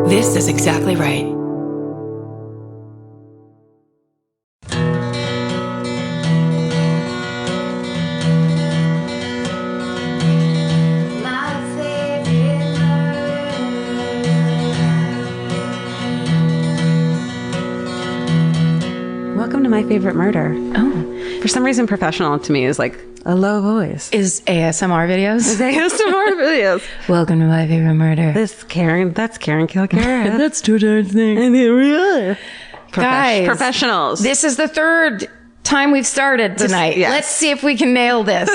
This is exactly right. Welcome to My Favorite Murder. Oh. For some reason, professional to me is like a low voice. Is ASMR videos? Is ASMR videos. Welcome to My Favorite Murder. That's Karen Kilgariff. That's two darn things. And here we are. Guys. Professionals. This is the third time we've started tonight. Yes. Let's see if we can nail this.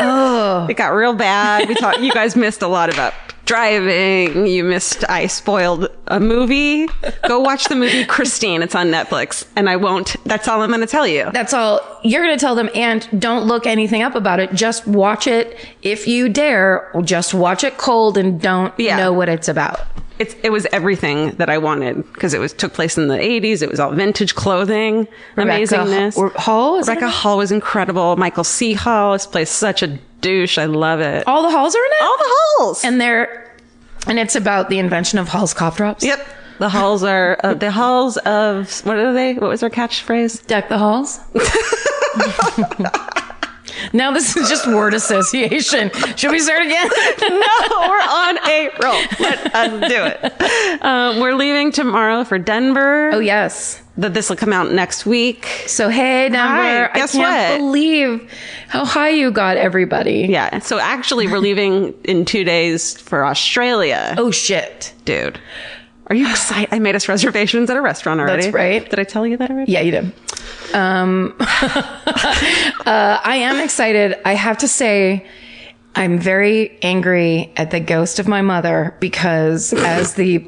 Oh. It got real bad. You guys missed a lot about driving. I spoiled a movie. Go watch the movie Christine. It's on Netflix. And that's all I'm going to tell you. That's all you're going to tell them. And don't look anything up about it. Just watch it. If you dare, just watch it cold and don't know what it's about. It was everything that I wanted because took place in the 80s. It was all vintage clothing, amazingness. Rebecca Hall was incredible. Michael C. Hall plays such a douche. I love it. All the Halls are in it? All the Halls. And it's about the invention of Hall's cough drops? Yep. The Halls are the Halls of, what are they? What was their catchphrase? Deck the halls? Now this is just word association. Should we start again? No, we're on a roll. Let us do it. We're leaving tomorrow for Denver. Oh, yes. This will come out next week. So, hey, Denver. Hi, guess I can't believe how high you got everybody. Yeah. So actually, we're leaving in 2 days for Australia. Oh, shit. Dude. Are you excited? I made us reservations at a restaurant already. That's right. Did I tell you that already? Yeah, you did. I am excited. I have to say, I'm very angry at the ghost of my mother because as the...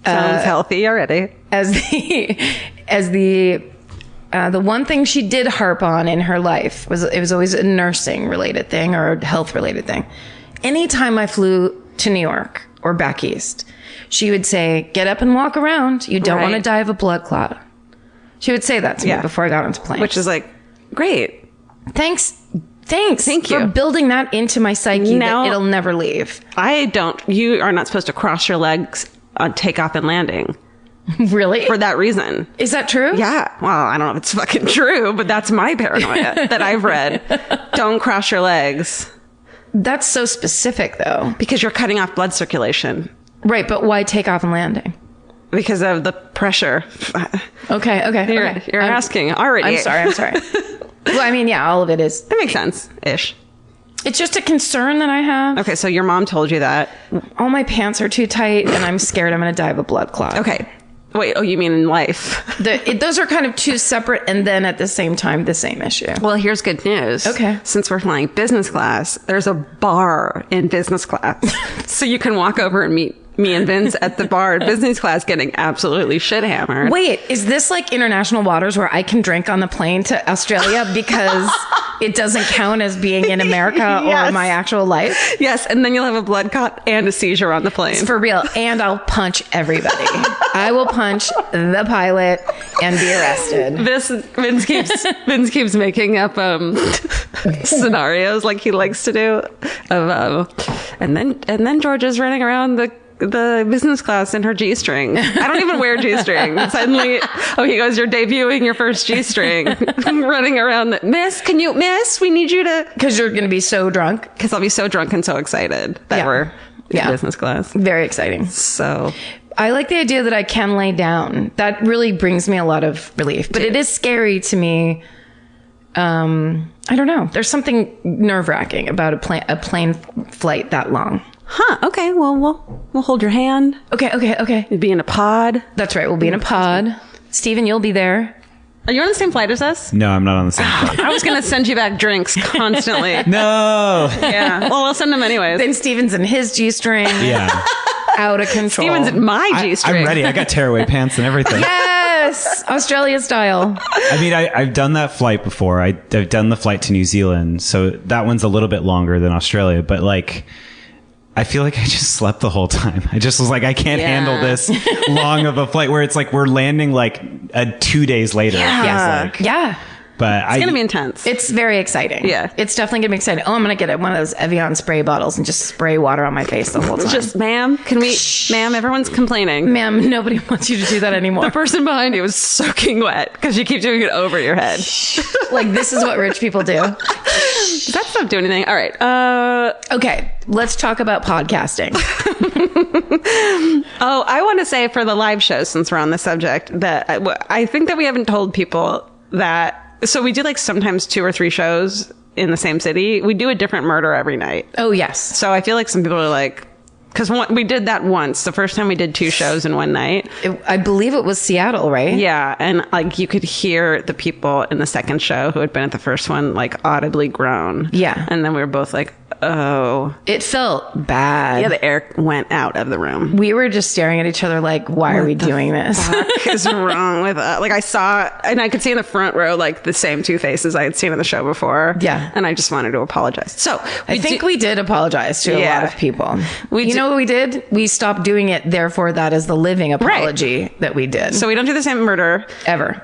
Sounds healthy already. As the one thing she did harp on in her life it was always a nursing related thing or a health related thing. Anytime I flew to New York or back east, she would say, get up and walk around. You don't want to die of a blood clot. She would say that to me before I got onto planes. Which is like, great. Thank you for building that into my psyche now, that it'll never leave. You are not supposed to cross your legs on takeoff and landing. Really? For that reason. Is that true? Yeah. Well, I don't know if it's fucking true, but that's my paranoia that I've read. Don't cross your legs. That's so specific, though. Because you're cutting off blood circulation. Right, but why takeoff and landing? Because of the pressure. Okay. You're asking already. I'm sorry. Well, I mean, yeah, all of it is. That makes sense-ish. It's just a concern that I have. Okay, so your mom told you that. All my pants are too tight, and I'm scared I'm going to die of a blood clot. Okay. Wait, you mean in life? Those are kind of two separate and then at the same time the same issue. Well, here's good news. Okay. Since we're flying business class, there's a bar in business class. So you can walk over and meet me and Vince at the bar in business class getting absolutely shit hammered. Wait, is this like international waters where I can drink on the plane to Australia because it doesn't count as being in America or my actual life? Yes, and then you'll have a blood clot and a seizure on the plane. It's for real. And I'll punch everybody. I will punch the pilot and be arrested. Vince keeps making up scenarios like he likes to do and then Georgia's running around the business class in her G-string. I don't even wear G-string. Suddenly, he goes, you're debuting your first G-string. Running around, miss, we need you to... Because you're going to be so drunk. Because I'll be so drunk and so excited that we're in business class. Very exciting. So... I like the idea that I can lay down. That really brings me a lot of relief. But it is scary to me. I don't know. There's something nerve-wracking about a plane flight that long. Huh. Okay. Well, we'll hold your hand. Okay. We'll be in a pod. That's right. We'll be in a pod. Steven, you'll be there. Are you on the same flight as us? No, I'm not on the same flight. I was going to send you back drinks constantly. No. Yeah. Well, I'll send them anyways. Then Steven's in his G-string. Yeah. Out of control. Steven's in my G-string. I'm ready. I got tearaway pants and everything. Yes. Australia style. I mean, I've done that flight before. I've done the flight to New Zealand. So that one's a little bit longer than Australia. But like... I feel like I just slept the whole time. I just was like, I can't handle this long of a flight where it's like we're landing like 2 days later. Yeah. But It's gonna be intense. It's very exciting. Yeah. It's definitely gonna be exciting. Oh, I'm gonna get one of those Evian spray bottles and just spray water on my face the whole time. just, ma'am, ma'am, everyone's complaining. Ma'am, nobody wants you to do that anymore. The person behind you is soaking wet because you keep doing it over your head. Like, this is what rich people do. Does that stuff do anything? All right. Okay, let's talk about podcasting. Oh, I want to say for the live shows, since we're on the subject, that I think that we haven't told people that. So we do like sometimes 2 or 3 shows in the same city. We do a different murder every night. Oh, yes. So I feel like some people are like, because we did that once. The first time we did 2 shows in one night. I believe it was Seattle, right? Yeah. And like you could hear the people in the second show who had been at the first one like audibly groan. Yeah. And then we were both like, oh. It felt bad. Yeah, the air went out of the room. We were just staring at each other like, why are we doing this? What is wrong with us? Like I saw, and I could see in the front row like the same 2 faces I had seen in the show before. Yeah. And I just wanted to apologize. So I think we did apologize to a lot of people. You know what we did? We stopped doing it. Therefore, that is the living apology that we did. So we don't do the same murder ever.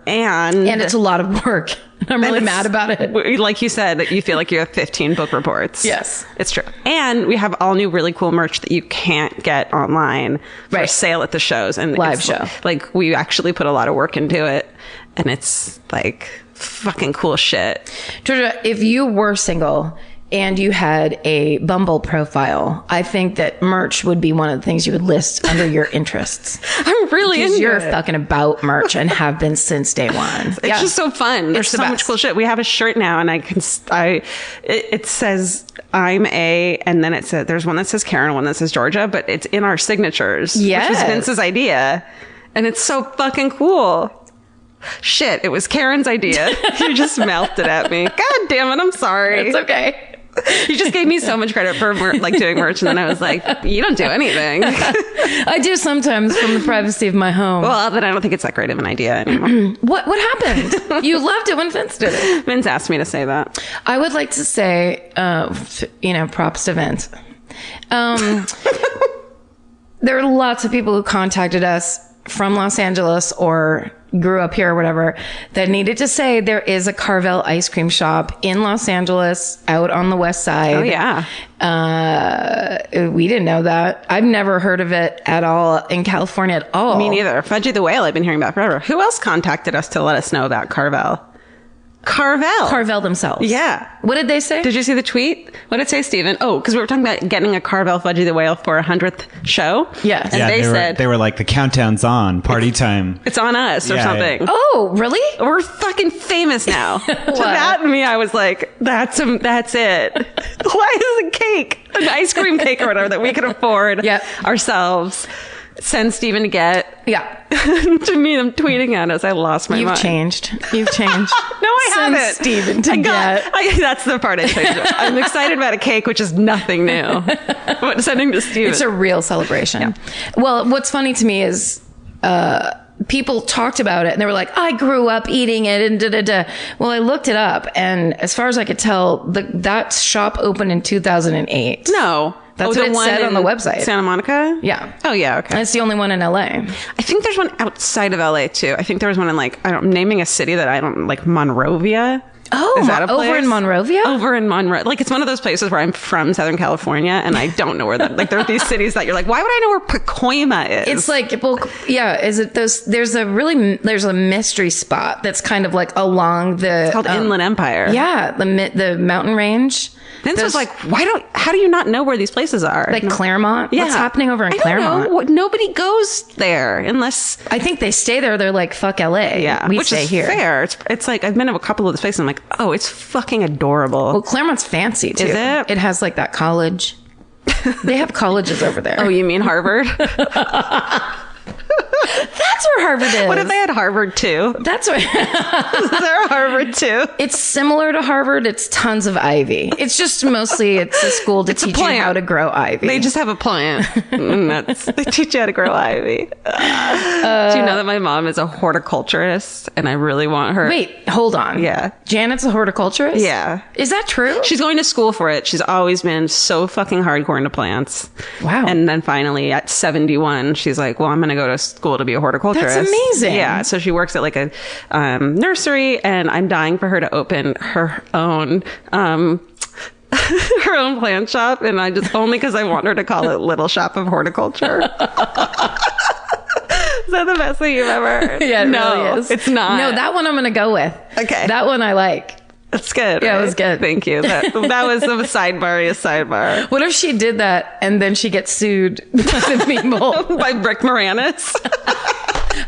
And it's a lot of work. I'm really mad about it. Like you said, that you feel like you have 15 book reports. Yes. It's true. And we have all new really cool merch that you can't get online for sale at the shows. And live show. Like we actually put a lot of work into it. And it's like fucking cool shit. Georgia, if you were single and you had a Bumble profile, I think that merch would be one of the things you would list under your interests. I'm really into you're it. fucking about merch and have been since day one. It's just so fun. There's It's the so much best. cool shit. We have a shirt now, and it says I'm a, and then it says there's one that says Karen, one that says Georgia, but it's in our signatures. Yes. Which was Vince's idea, and it's so fucking cool. Shit, it was Karen's idea. You just melted at me. God damn it, I'm sorry. It's okay. You just gave me so much credit for like doing merch, and then I was like, you don't do anything. I do sometimes from the privacy of my home. Well, then I don't think it's that great of an idea anymore. What happened? You loved it when Vince did it. Vince asked me to say that. I would like to say, props to Vince. There are lots of people who contacted us from Los Angeles or grew up here or whatever that needed to say there is a Carvel ice cream shop in Los Angeles out on the west side. Oh, yeah. We didn't know that. I've never heard of it at all in California at all. Me neither. Fudgy the Whale I've been hearing about forever. Who else contacted us to let us know about Carvel? Carvel themselves. Yeah. What did they say? Did you see the tweet? What did it say, Steven? Oh, because we were talking about getting a Carvel Fudgy the Whale for 100th show. Yes. And yeah, they said... They were like, the countdown on, party time. It's on us or something. Oh, really? We're fucking famous now. To that and me, I was like, that's it. Why is a cake, an ice cream cake or whatever that we can afford ourselves, send Steven to get... Yeah. To me, them tweeting at us, I lost my mind. You've changed. No, I haven't. Steven to that's the part I changed. I'm excited about a cake, which is nothing new. But sending to Steven. It's a real celebration. Yeah. Well, what's funny to me is people talked about it and they were like, I grew up eating it and da-da-da. Well, I looked it up and as far as I could tell, that shop opened in 2008. No. That's what it said on the website. Santa Monica? Yeah. Oh, yeah, okay. And it's the only one in LA. I think there's one outside of LA, too. I think there was one in, I'm naming a city that I don't, Monrovia. Oh, is that a place? Over in Monrovia? Over in Monrovia. It's one of those places where I'm from Southern California, and I don't know where that... there are these cities that you're like, why would I know where Pacoima is? It's is it those... There's a mystery spot that's kind of along the... It's called Inland Empire. Yeah, the mountain range. Vince was like, how do you not know where these places are? Claremont? Yeah. What's happening over in Claremont? Know. Nobody goes there unless... I think they stay there. They're like, fuck LA. Yeah. We stay here. Fair. It's like, I've been to a couple of the places. I'm like, oh, it's fucking adorable. Well, Claremont's fancy too. Is it? It has that college. They have colleges over there. Oh, you mean Harvard? That's where Harvard is. What if they had Harvard too? That's where. Is there a Harvard too? It's similar to Harvard. It's tons of ivy. It's just mostly it's a school to teach you how to grow ivy. They just have a plant. They teach you how to grow ivy. Do you know that my mom is a horticulturist and I really want her? Wait, hold on. Yeah. Janet's a horticulturist? Yeah. Is that true? She's going to school for it. She's always been so fucking hardcore into plants. Wow. And then finally at 71, she's like, well, I'm going to go to school to be a horticulturist. actress. That's amazing. Yeah, so she works at like a nursery, and I'm dying for her to open her own her own plant shop, and I just only because I want her to call it Little Shop of Horticulture. Is that the best thing you've ever heard? Yeah, it really is. It's not. No, that one I'm going to go with. Okay. That one I like. That's good. Yeah, right? it was good. Thank you. That was a sidebar. What if she did that and then she gets sued by the people? By Rick Moranis.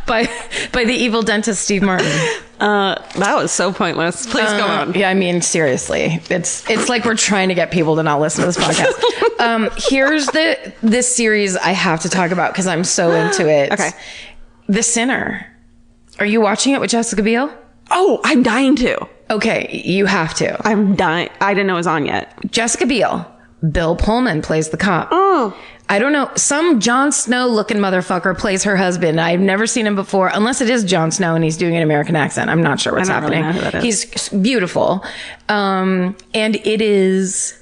by the evil dentist Steve Martin. That was so pointless. Please go on. Yeah, I mean, seriously. It's like we're trying to get people to not listen to this podcast. Here's this series I have to talk about because I'm so into it. Okay. The Sinner. Are you watching it with Jessica Biel? Oh, I'm dying to. Okay, you have to. I'm dying. I didn't know it was on yet. Jessica Biel. Bill Pullman plays the cop. Oh. I don't know. Some Jon Snow looking motherfucker plays her husband. I've never seen him before, unless it is Jon Snow and he's doing an American accent. I'm not sure what's happening. Really know who that is. He's beautiful. And it is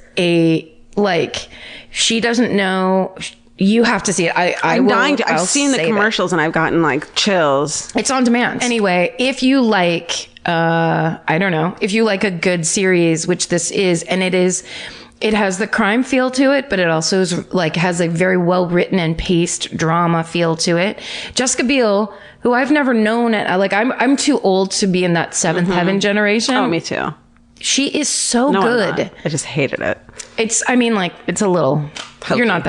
she doesn't know. You have to see it. I'm dying to. I've seen the commercials and I've gotten like chills. It's on demand. Anyway, if you like, I don't know, if you like a good series, which this is, and it has the crime feel to it, but it also is like has a very well written and paced drama feel to it. Jessica Biel, who I've never known, I'm too old to be in that Seventh Heaven generation. Oh, me too. She is so No, good. I just hated it. It's a little. Hokey. You're not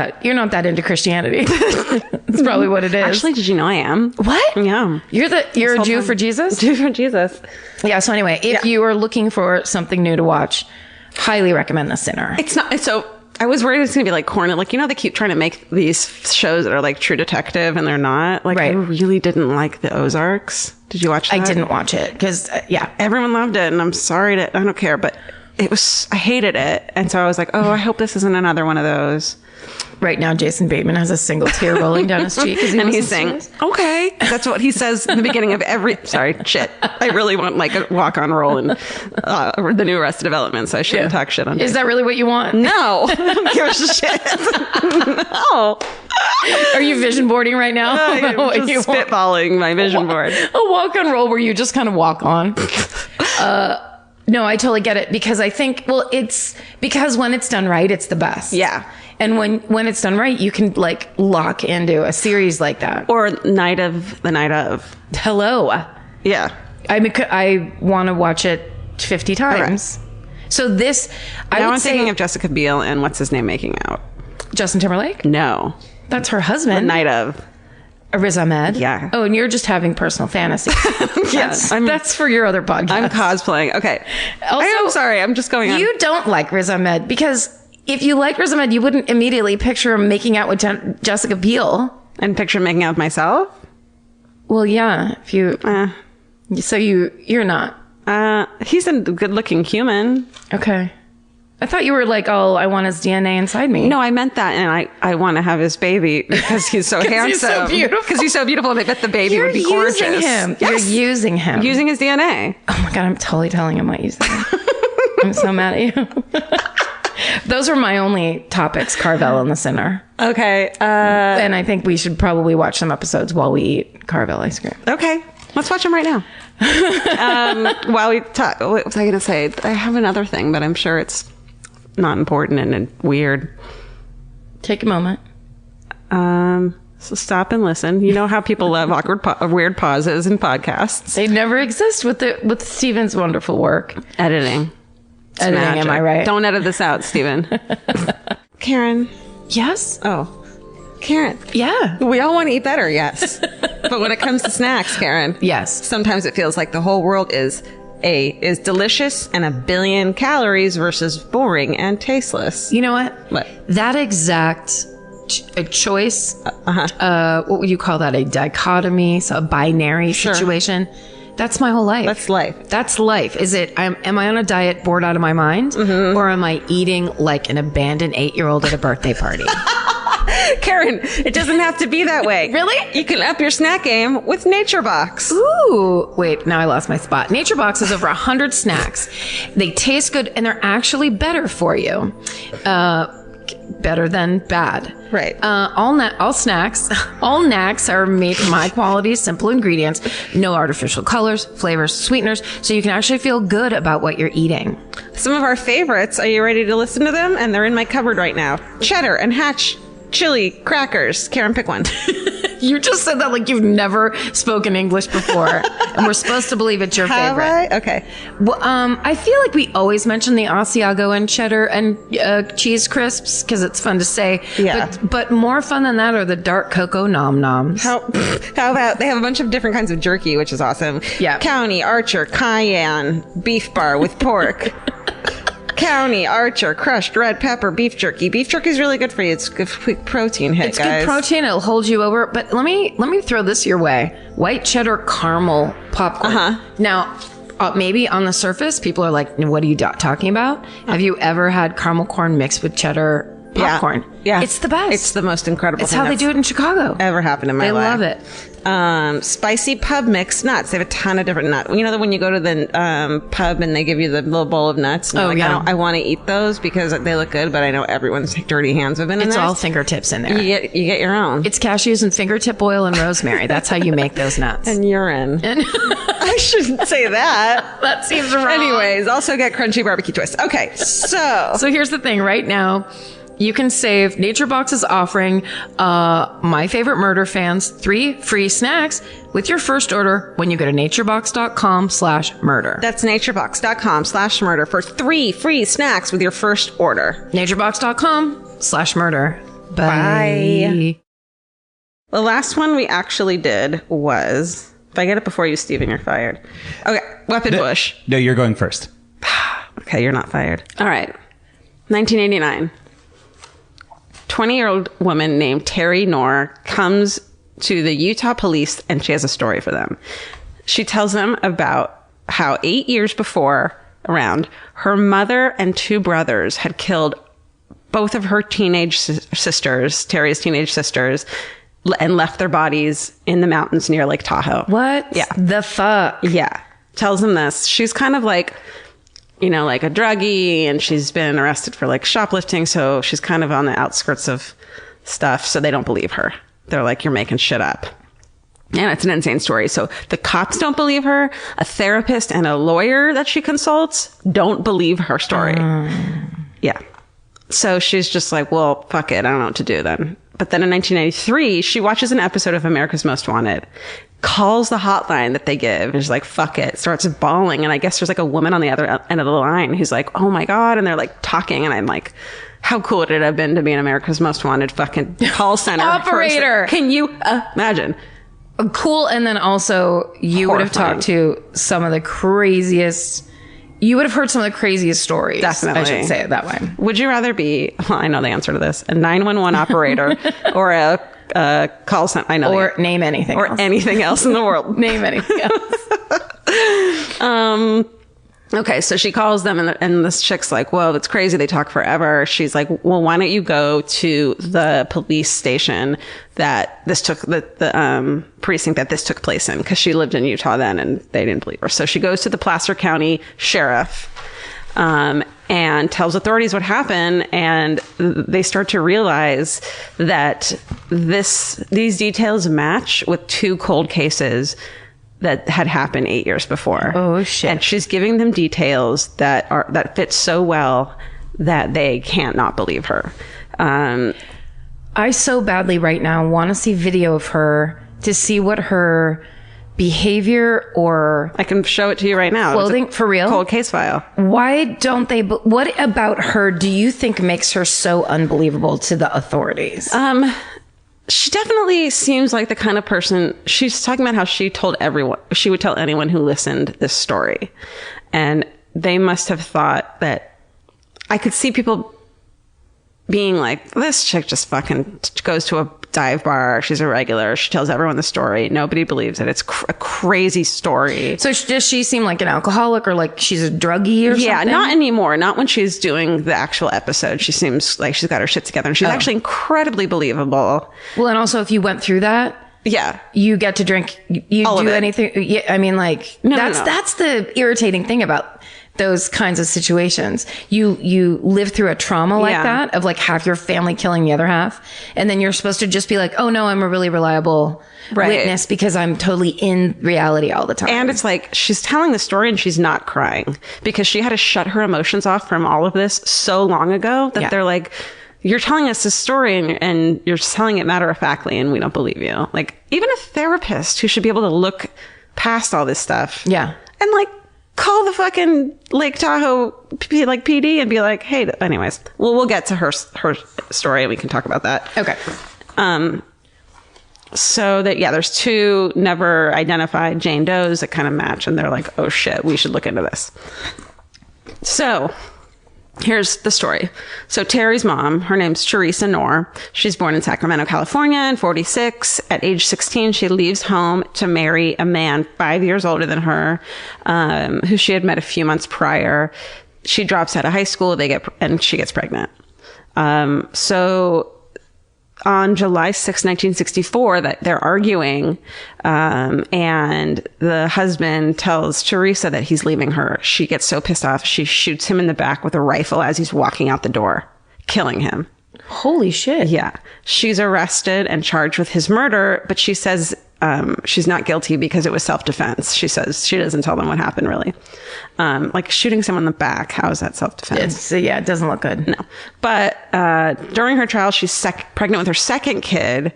that into Christianity. That's probably what it is. Actually, did you know I am? What? Yeah. You're a Jew for Jesus? Jew for Jesus. Yeah. So anyway, if you are looking for something new to watch, highly recommend The Sinner. It's not. So I was worried it's going to be like corny. Like, they keep trying to make these shows that are like True Detective and they're not. Like, right. I really didn't like The Ozarks. Did you watch that? I didn't watch it because, everyone loved it. And I'm sorry I don't care, but I hated it. And so I was like, oh, I hope this isn't another one of those. Right now, Jason Bateman has a single tear rolling down his cheek. And he's saying, okay. That's what he says in the beginning of every... Sorry, shit. I really want like a walk-on role in the new Arrested Development, so I shouldn't talk shit on Is that really what you want? No. I don't give a shit. No. Are you vision boarding right now? I'm just spitballing my vision board. A walk-on role where you just kind of walk on. No, I totally get it because I think, it's because when it's done right, it's the best. Yeah. And when it's done right, you can like lock into a series like that. Or the night of. Hello. Yeah. I want to watch it 50 times. Right. So this, I'm thinking of Jessica Biel and what's his name making out? Justin Timberlake? No. That's her husband. The night of. Riz Ahmed? Yeah. Oh, and you're just having personal fantasies. Yes. That's for your other podcast. I'm cosplaying. Okay. Also, I'm sorry. I'm just going on. You don't like Riz Ahmed because if you like Riz Ahmed, you wouldn't immediately picture him making out with Jessica Biel. And picture making out with myself? Well, yeah. If you... So you're not. He's a good-looking human. Okay. I thought you were like, oh, I want his DNA inside me. No, I meant that, and I want to have his baby because he's so handsome. He's so beautiful. Because he's so beautiful, and I bet the baby would be gorgeous. You're using him. Yes. You're using him. Using his DNA. Oh my God, I'm totally telling him what you said. I'm so mad at you. Those are my only topics, Carvel and The Sinner. Okay. And I think we should probably watch some episodes while we eat Carvel ice cream. Okay. Let's watch them right now. While we talk, what was I going to say? I have another thing, but I'm sure it's not important and weird. Take a moment. So stop and listen. You know how people love weird pauses in podcasts. They never exist with Steven's wonderful work. Editing. Editing, am I right? Don't edit this out, Steven. Karen. Yes? Oh. Karen. Yeah. We all want to eat better, yes. But when it comes to snacks, Karen. Yes. Sometimes it feels like the whole world is delicious and 1 billion calories versus boring and tasteless. You know what? What? That exact choice, what would you call that? A dichotomy, so a binary situation. That's my whole life. That's life. That's life. Is it, am I on a diet bored out of my mind? Or am I eating like an abandoned 8-year-old at a birthday party? Karen, it doesn't have to be that way. Really? You can up your snack game with Nature Box. Ooh. Wait, now I lost my spot. Nature Box has over 100 snacks. They taste good and they're actually better for you. better than bad. Right. All snacks are made from high quality, simple ingredients, no artificial colors, flavors, sweeteners, so you can actually feel good about what you're eating. Some of our favorites. Are you ready to listen to them? And they're in my cupboard right now. Cheddar and Hatch chili crackers. Karen, pick one. You just said that like you've never spoken English before, and we're supposed to believe it's your Have favorite. I? Okay. Well, I feel like we always mention the Asiago and cheddar and cheese crisps because it's fun to say. Yeah. But more fun than that are the dark cocoa nom noms. How about they have a bunch of different kinds of jerky, which is awesome. Yeah. County, Archer, Cayenne, beef bar with pork. County, Archer, crushed red pepper, beef jerky. Beef jerky is really good for you. It's good quick protein hit, It's guys. good protein. It'll hold you over. But let me throw this your way. White cheddar caramel popcorn. Now, maybe on the surface, people are like, "What are you talking about?" Have you ever had caramel corn mixed with cheddar popcorn? Yeah. It's the best. It's the most incredible It's thing how they that's do it in Chicago. ever happened in my They life. love it. Spicy pub mix nuts. They have a ton of different nuts. You know that when you go to the pub and they give you the little bowl of nuts? And you're like, yeah. I want to eat those because they look good, but I know everyone's dirty hands have been in It's there. all fingertips in there. You get your own. It's cashews and fingertip oil and rosemary. That's how you make those nuts. And urine. I shouldn't say that. That seems wrong. Anyways, also get crunchy barbecue twist. Okay, so So here's the thing. Right now, you can save. NatureBox is offering My Favorite Murder fans 3 free snacks with your first order when you go to naturebox.com/murder. that's naturebox.com/murder for 3 free snacks with your first order. naturebox.com/murder. Bye. The last one we actually did was, if I get it before you, Steven, you're fired. Okay, weapon bush. No, you're going first. Okay, you're not fired. All right. 1989. 20-year-old woman named Terry Knorr comes to the Utah police and she has a story for them. She tells them about how 8 years before, around, her mother and 2 brothers had killed both of her teenage sisters, Terry's teenage sisters, and left their bodies in the mountains near Lake Tahoe. What? Yeah. The fuck? Yeah. Tells them this. She's kind of like, you know, like a druggie, and she's been arrested for like shoplifting. So she's kind of on the outskirts of stuff. So they don't believe her. They're like, you're making shit up. And it's an insane story. So the cops don't believe her. A therapist and a lawyer that she consults don't believe her story. Yeah. So she's just like, well, fuck it. I don't know what to do then. But then in 1993, she watches an episode of America's Most Wanted, calls the hotline that they give, and is like, fuck it, starts bawling. And I guess there's like a woman on the other end of the line who's like, oh my God. And they're like talking. And I'm like, how cool would it have been to be an America's Most Wanted fucking call center Operator. person? Can you imagine? Cool. And then also, you would have Horrifying. talked to some of the craziest. You would have heard some of the craziest stories. Definitely. I should say it that way. Would you rather be, well, I know the answer to this, a 911 operator or a call center? I know. Or name anything or else. anything else in the world. Name anything else. Okay, so she calls them, and this chick's like, whoa, that's crazy. They talk forever. She's like, well, why don't you go to the police station that this took, the precinct that this took place in? Because she lived in Utah then, and they didn't believe her. So she goes to the Placer County sheriff and tells authorities what happened, and they start to realize that these details match with 2 cold cases that had happened 8 years before. Oh, shit. And she's giving them details that fit so well that they can't not believe her. I so badly right now want to see video of her to see what her behavior or I can show it to you right now. clothing, for real? Cold case file. Why don't they? What about her do you think makes her so unbelievable to the authorities? She definitely seems like the kind of person. She's talking about how she would tell anyone who listened this story. And they must have thought that I could see people being like, this chick just fucking goes to a dive bar. She's a regular. She tells everyone the story. Nobody believes it. It's a crazy story. So does she seem like an alcoholic or like she's a druggie or something? Yeah, not anymore. Not when she's doing the actual episode. She seems like she's got her shit together. And she's actually incredibly believable. Well, and also if you went through that, Yeah. you get to drink, you All of do it. anything. Yeah, I mean, like, No. that's the irritating thing about those kinds of situations. You live through a trauma like Yeah. that of like half your family killing the other half. And then you're supposed to just be like, oh no, I'm a really reliable Right. witness because I'm totally in reality all the time. And it's like she's telling the story and she's not crying because she had to shut her emotions off from all of this so long ago that Yeah. they're like, you're telling us this story and you're telling it matter of factly and we don't believe you. Like even a therapist who should be able to look past all this stuff. Yeah. And like call the fucking Lake Tahoe PD and be like, hey, anyways, we'll get to her story and we can talk about that. Okay. So that, yeah, there's two never identified Jane Does that kind of match and they're like, oh shit, we should look into this. So here's the story. So Terry's mom, her name's Teresa Knorr. She's born in Sacramento, California in 46. At age 16, she leaves home to marry a man 5 years older than her, who she had met a few months prior. She drops out of high school, and she gets pregnant. So on July 6, 1964, that they're arguing, and the husband tells Teresa that he's leaving her. She gets so pissed off, she shoots him in the back with a rifle as he's walking out the door, killing him. Holy shit. Yeah. She's arrested and charged with his murder, but she says she's not guilty because it was self-defense. She says she doesn't tell them what happened, really. Like shooting someone in the back, how is that self-defense? It doesn't look good. No. But during her trial, she's pregnant with her second kid.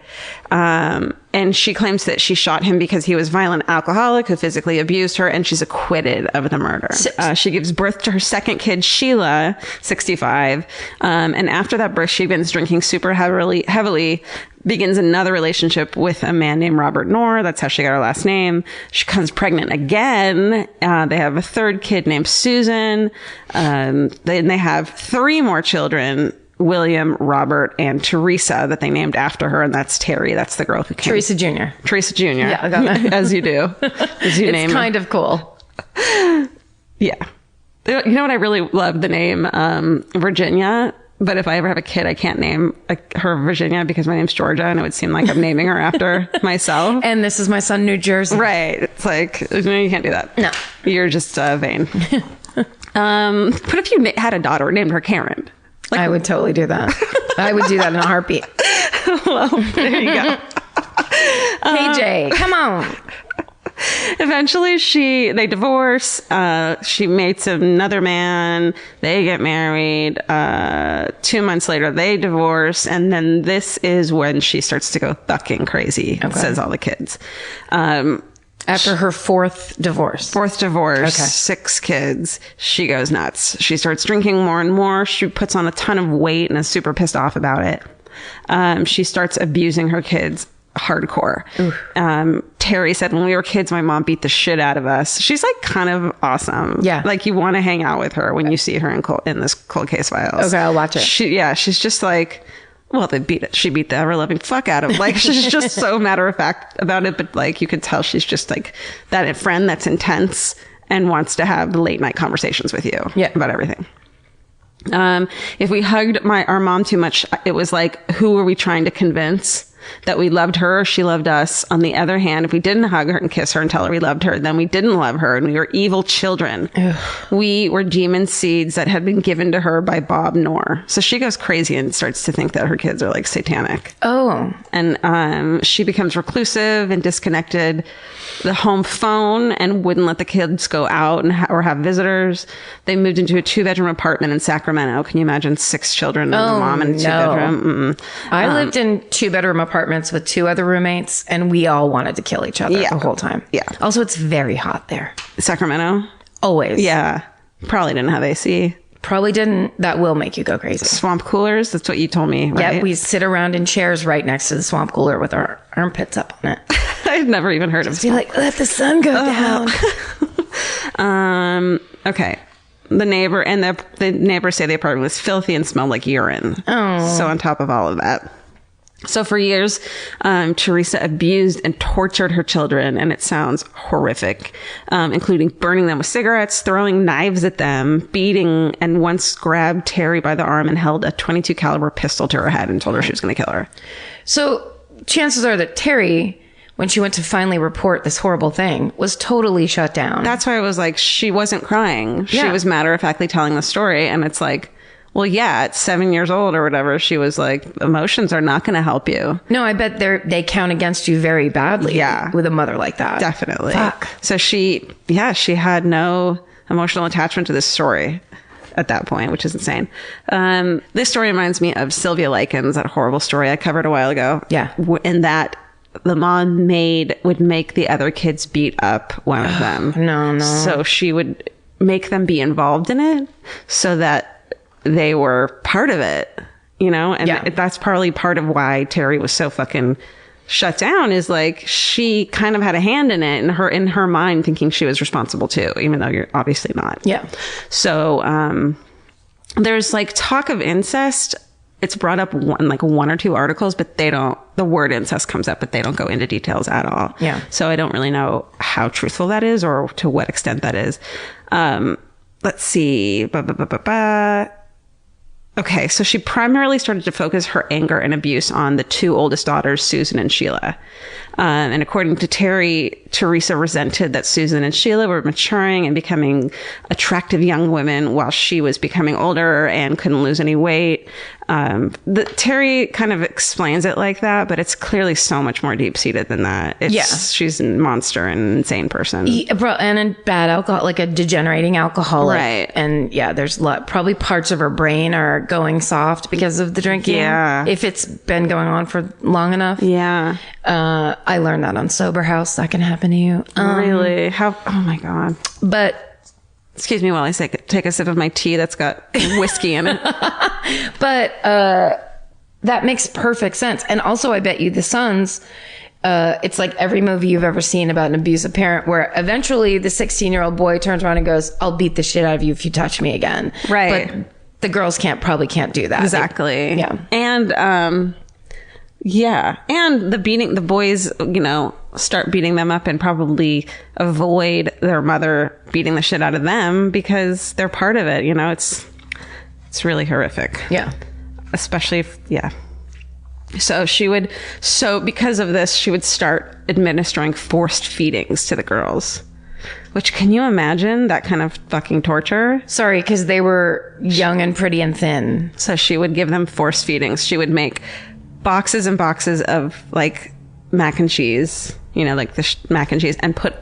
And she claims that she shot him because he was a violent alcoholic who physically abused her, and she's acquitted of the murder. She gives birth to her second kid, Sheila, 65. And after that birth, she begins drinking super heavily, begins another relationship with a man named Robert Knorr. That's how she got her last name. She becomes pregnant again. They have a third kid named Susan. Then they have 3 more children, William, Robert, and Teresa, that they named after her, and that's Terry. That's the girl who came. Teresa Jr. Teresa Jr. Yeah, I got that. As you do. As you name It's kind of cool. Yeah. You know what? I really love the name Virginia, but if I ever have a kid, I can't name her Virginia because my name's Georgia, and it would seem like I'm naming her after myself. And this is my son, New Jersey. Right. It's like, no, you can't do that. No. You're just vain. But if you had a daughter named her Karen, I would totally do that. I would do that in a heartbeat. well, there you go. KJ, come on. Eventually, they divorce. She meets another man. They get married. 2 months later, they divorce. And then this is when she starts to go fucking crazy, says all the kids. After her fourth divorce. Okay. 6 kids. She goes nuts. She starts drinking more and more. She puts on a ton of weight and is super pissed off about it. She starts abusing her kids hardcore. Terry said, when we were kids, my mom beat the shit out of us. She's like kind of awesome. Yeah. Like you want to hang out with her when you see her in this Cold Case Files. Okay, I'll watch it. She's just like, well, she beat the ever-loving fuck out of him. Like, she's just so matter-of-fact about it, but, like, you could tell she's just, like, that friend that's intense and wants to have late-night conversations with you about everything. If we hugged our mom too much, it was like, who were we trying to convince that we loved her or she loved us? On the other hand, if we didn't hug her and kiss her and tell her we loved her, then we didn't love her and we were evil children. Ugh. We were demon seeds that had been given to her by Bob Knorr. So she goes crazy and starts to think that her kids are like satanic. Oh. And she becomes reclusive and disconnected the home phone and wouldn't let the kids go out or have visitors. They moved into a 2-bedroom apartment in Sacramento. Can you imagine 6 children and a mom in a 2-bedroom? I lived in 2-bedroom apartments with 2 other roommates, and we all wanted to kill each other the whole time. Yeah. Also, it's very hot there. Sacramento? Always. Yeah. Probably didn't have AC. Probably didn't. That will make you go crazy. Swamp coolers? That's what you told me, right? Yeah, we sit around in chairs right next to the swamp cooler with our armpits up on it. I've never even heard of Be like, let the sun go down. Okay. The neighbor and the neighbors say the apartment was filthy and smelled like urine. Oh. So on top of all of that. So for years, Teresa abused and tortured her children, and it sounds horrific, including burning them with cigarettes, throwing knives at them, beating, and once grabbed Terry by the arm and held a .22 caliber pistol to her head and told her she was going to kill her. So chances are that Terry when she went to finally report this horrible thing, was totally shut down. That's why I was like, she wasn't crying. She was matter-of-factly telling the story. And it's like, well, yeah, at 7 years old or whatever, she was like, emotions are not going to help you. No, I bet they count against you very badly. Yeah. With a mother like that. Definitely. Fuck. So she had no emotional attachment to this story at that point, which is insane. This story reminds me of Sylvia Likens, that horrible story I covered a while ago. Yeah. In that the mom would make the other kids beat up one of them. No. So she would make them be involved in it so that they were part of it, you know? And that's probably part of why Terry was so fucking shut down, is like, she kind of had a hand in it, and in her mind thinking she was responsible too, even though you're obviously not. Yeah. So, there's like talk of incest. It's brought up in like one or two articles, but the word incest comes up, but they don't go into details at all. Yeah. So I don't really know how truthful that is or to what extent that is. Let's see. Okay, so she primarily started to focus her anger and abuse on the two oldest daughters, Susan and Sheila. And according to Terry, Teresa resented that Susan and Sheila were maturing and becoming attractive young women while she was becoming older and couldn't lose any weight. Terry kind of explains it like that, but it's clearly so much more deep-seated than that. She's a monster and an insane person. And a bad alcohol, like a degenerating alcoholic. Right. And there's probably parts of her brain are going soft because of the drinking. Yeah. If it's been going on for long enough. Yeah. I learned that on Sober House. That can happen to you. Really? Oh my God. But excuse me while I take a sip of my tea that's got whiskey in it. But that makes perfect sense. And also, I bet you the sons, it's like every movie you've ever seen about an abusive parent, where eventually the 16-year-old boy turns around and goes, "I'll beat the shit out of you if you touch me again." Right. But the girls probably can't do that. Exactly. Yeah. And and the boys, start beating them up and probably avoid their mother beating the shit out of them because they're part of it. It's really horrific. Yeah. Especially So because of this, she would start administering forced feedings to the girls. Which, can you imagine that kind of fucking torture? Sorry, because they were young and pretty and thin. So she would give them forced feedings. She would make boxes and boxes of like mac and cheese, like the mac and cheese, and put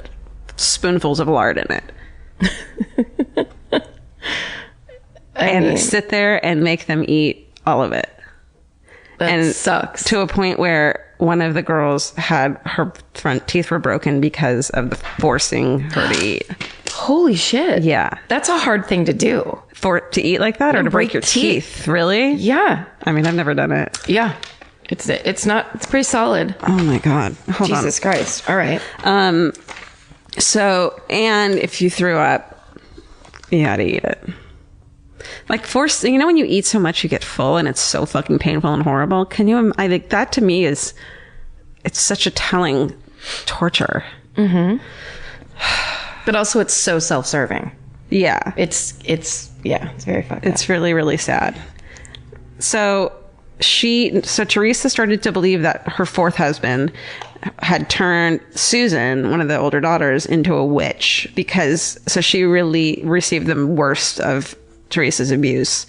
spoonfuls of lard in it. And sit there and make them eat all of it. That sucks. To a point where one of the girls had her front teeth were broken because of the forcing her to eat. Holy shit. Yeah. That's a hard thing to do. To eat like that, or to break your teeth? Really? Yeah. I mean, I've never done it. Yeah. It's pretty solid. Oh my God. Hold on. Jesus Christ. All right. So, and if you threw up, you had to eat it. Like forced, when you eat so much, you get full and it's so fucking painful and horrible. I think that to me it's such a telling torture. Mm-hmm. But also it's so self-serving. Yeah. It's very fucked up. It's really, really sad. So Teresa started to believe that her fourth husband had turned Susan, one of the older daughters, into a witch so she really received the worst of Teresa's abuse.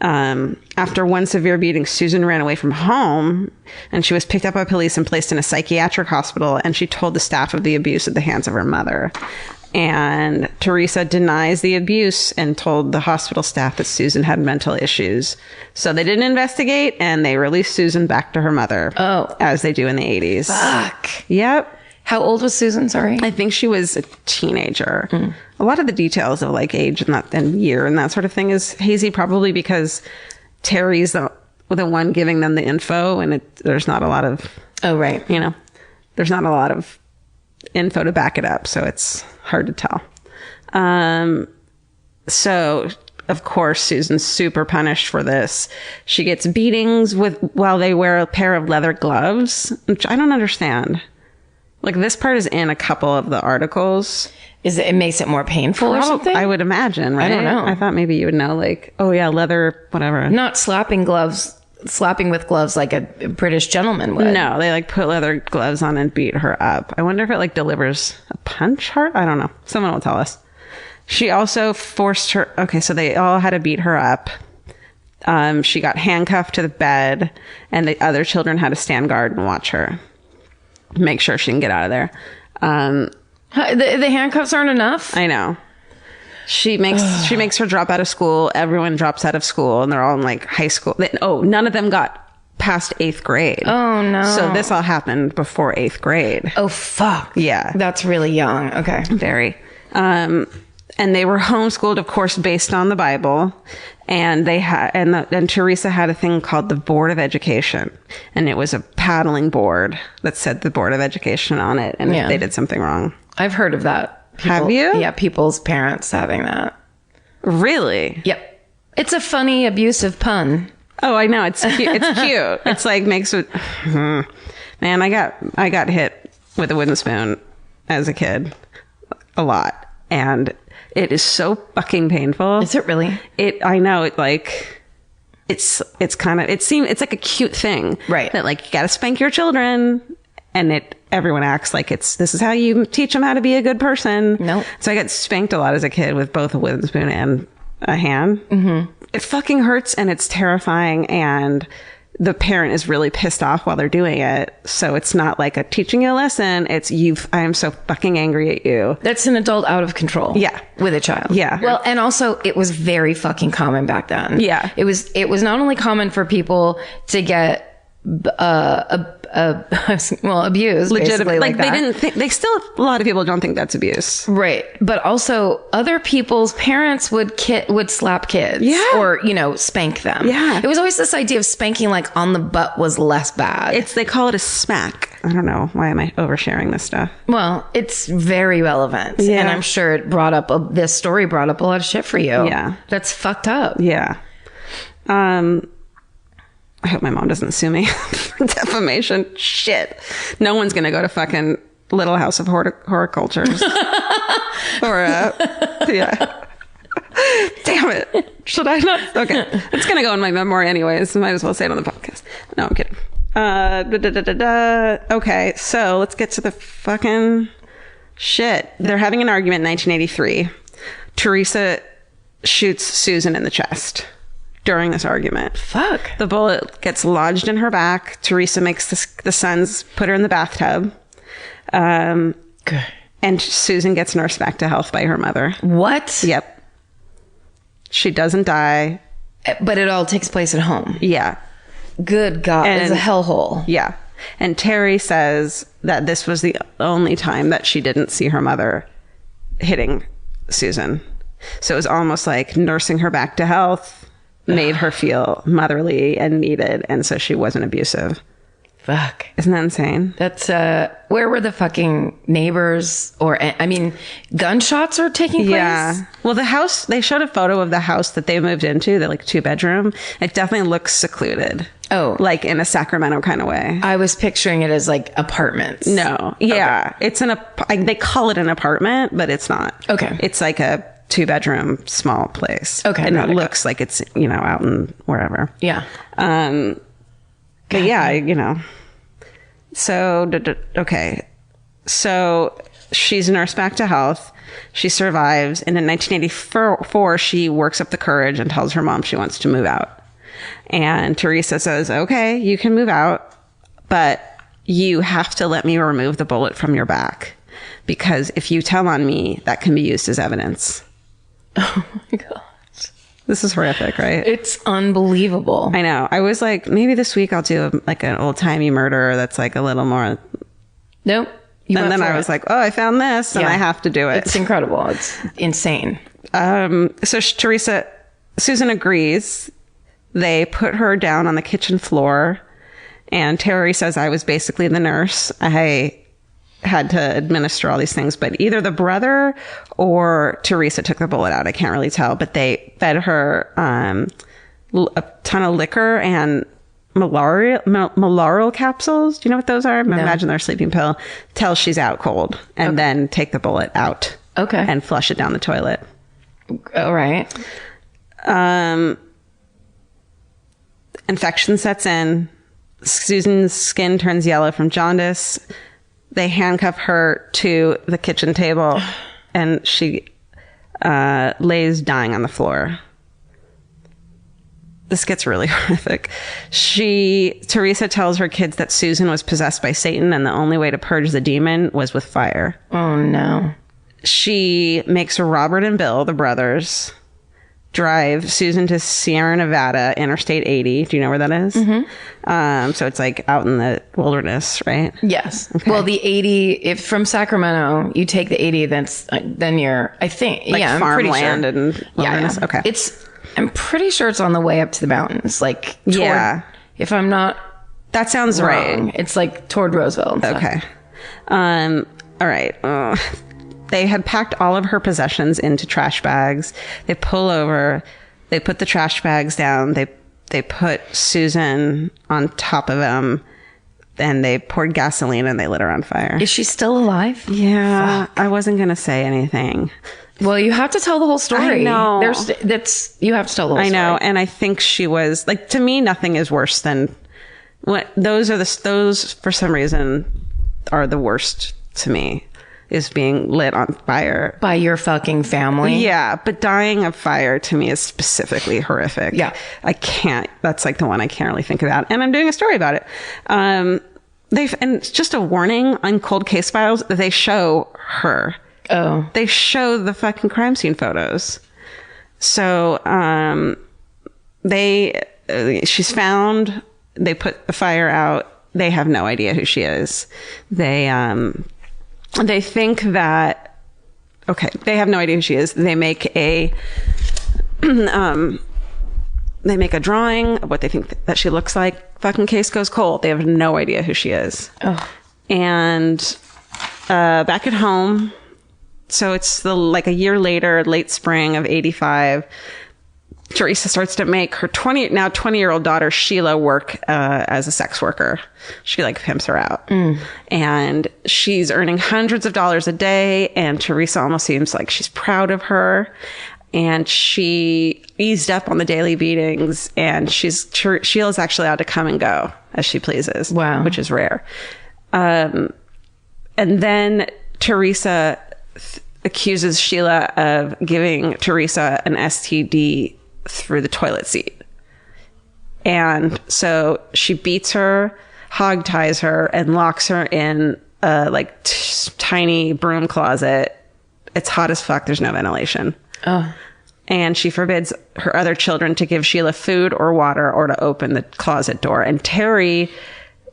After one severe beating, Susan ran away from home and she was picked up by police and placed in a psychiatric hospital, and she told the staff of the abuse at the hands of her mother. And Teresa denies the abuse and told the hospital staff that Susan had mental issues. So they didn't investigate and they released Susan back to her mother. Oh. As they do in the 80s. Fuck. Yep. How old was Susan? Sorry. I think she was a teenager. A lot of the details of like age and year and that sort of thing is hazy, probably because Terry's the one giving them the info, and there's not a lot of... Oh, right. There's not a lot of info to back it up, so it's hard to tell. So, of course, Susan's super punished for this. She gets beatings while they wear a pair of leather gloves, which I don't understand. Like, this part is in a couple of the articles. It makes it more painful or something? I would imagine, right? I don't know. I thought maybe you would know, like, oh yeah, leather, whatever. Not slapping gloves slapping with gloves like a British gentleman would. No, they like put leather gloves on and beat her up. I wonder if it like delivers a punch heart. I don't know. Someone will tell us. She also forced her. Okay, so they all had to beat her up. She got handcuffed to the bed, and the other children had to stand guard and watch her, make sure she can get out of there. The handcuffs aren't enough. I know. She makes her drop out of school. Everyone drops out of school, and they're all in like high school. None of them got past 8th grade. Oh no! So this all happened before 8th grade. Oh fuck! Yeah, that's really young. Okay, very. And they were homeschooled, of course, based on the Bible. And they had, and Teresa had a thing called the Board of Education, and it was a paddling board that said the Board of Education on it, and if they did something wrong. I've heard of that. Have you? Yeah, people's parents having that. Really? Yep. It's a funny, abusive pun. Oh, I know. It's cute. It's cute. It's like makes it. Man, I got hit with a wooden spoon as a kid, a lot, and it is so fucking painful. Is it really? I know. It like. It's kind of. It's like a cute thing, right? That like you got to spank your children, and everyone acts like this is how you teach them how to be a good person. No. So I got spanked a lot as a kid with both a wooden spoon and a hand. Mm-hmm. It fucking hurts and it's terrifying, and the parent is really pissed off while they're doing it. So it's not like a teaching you a lesson. It's I am so fucking angry at you. That's an adult out of control. Yeah. With a child. Yeah. Well, and also it was very fucking common back then. Yeah. It was not only common for people to get abused, legitimate, like that. they didn't think, they still, a lot of people don't think that's abuse, right? But also other people's parents would slap kids, or spank them. Yeah, it was always this idea of spanking like on the butt was less bad. They call it a smack. I don't know, why am I oversharing this stuff? Well, it's very relevant, and I'm sure it this story brought up a lot of shit for you. Yeah, that's fucked up. Yeah. I hope my mom doesn't sue me for defamation. Shit. No one's going to go to fucking Little House of Horticultures. Or, yeah. Damn it. Should I not? Okay. It's going to go in my memoir anyways. Might as well say it on the podcast. No, I'm kidding. Okay. So let's get to the fucking shit. They're having an argument in 1983. Teresa shoots Susan in the chest. During this argument. Fuck. The bullet gets lodged in her back. Teresa makes the sons put her in the bathtub. And Susan gets nursed back to health by her mother. What? Yep. She doesn't die. But it all takes place at home. Yeah. Good God. It's a hellhole. Yeah. And Terry says that this was the only time that she didn't see her mother hitting Susan. So it was almost like nursing her back to health made her feel motherly and needed, and so she wasn't abusive. Fuck. Isn't that insane? That's, where were the fucking neighbors? Gunshots are taking place? Yeah. Well, the house, they showed a photo of the house that they moved into, the 2-bedroom. It definitely looks secluded. Oh. Like in a Sacramento kind of way. I was picturing it as like apartments. No. Yeah. Okay. It's they call it an apartment, but it's not. Okay. It's like a 2-bedroom small place. Okay. And it looks like it's, out in wherever. Yeah. But yeah, so, okay. So she's nursed back to health. She survives. And in 1984, she works up the courage and tells her mom she wants to move out. And Teresa says, okay, you can move out, but you have to let me remove the bullet from your back. Because if you tell on me, that can be used as evidence. Oh my God. This is horrific, right? It's unbelievable. I know. I was like, maybe this week I'll do an old-timey murder that's like a little more... Nope. And then I was like, oh, I found this and I have to do it. It's incredible. It's insane. So Susan agrees. They put her down on the kitchen floor, and Terry says, I was basically the nurse. I had to administer all these things, but either the brother or Teresa took the bullet out. I can't really tell, but they fed her a ton of liquor and malarial capsules. Do you know what those are? No. Imagine they're a sleeping pill till she's out cold, and then take the bullet out. Okay. And flush it down the toilet. All right. Infection sets in. Susan's skin turns yellow from jaundice. They handcuff her to the kitchen table, and she lays dying on the floor. This gets really horrific. Teresa tells her kids that Susan was possessed by Satan, and the only way to purge the demon was with fire. Oh, no. She makes Robert and Bill, the brothers, drive Susan to Sierra Nevada, Interstate 80. Do you know where that is? Mm-hmm. So it's like out in the wilderness, right? Yes. Okay. Well, the 80, if from Sacramento, you take the 80, then you're, I think, Like I'm farmland pretty sure. and wilderness? Yeah. Okay. I'm pretty sure it's on the way up to the mountains. Like, if I'm not That sounds wrong, right. it's like toward Roseville and stuff. Okay. All right. They had packed all of her possessions into trash bags. They pull over. They put the trash bags down. They put Susan on top of them. And they poured gasoline and they lit her on fire. Is she still alive? Yeah. I wasn't going to say anything. Well, you have to tell the whole story. I know. You have to tell the whole story. I know. And I think she was like, to me, nothing is worse than what those for some reason are the worst to me, is being lit on fire By your fucking family. Yeah, but dying of fire to me is specifically horrific. Yeah. I can't, that's like the one I can't really think about. And I'm doing a story about it. And it's just a warning on Cold Case Files, they show her. Oh. They show the fucking crime scene photos. So, she's found, they put the fire out. They have no idea who she is. They think that, okay, they have no idea who she is. They make a drawing of what they think that she looks like. Fucking case goes cold. They have no idea who she is. Oh. And back at home, so it's like a year later, late spring of 85, Teresa starts to make her 20-year-old daughter Sheila work as a sex worker. She like pimps her out. And she's earning hundreds of dollars a day, and Teresa almost seems like she's proud of her. And she eased up on the daily beatings, and Sheila's actually allowed to come and go as she pleases. Wow. Which is rare. And then Teresa accuses Sheila of giving Teresa an STD through the toilet seat. And so she beats her, hog ties her, and locks her in a tiny broom closet. It's hot as fuck. There's no ventilation. Oh. And she forbids her other children to give Sheila food or water or to open the closet door. And Terry,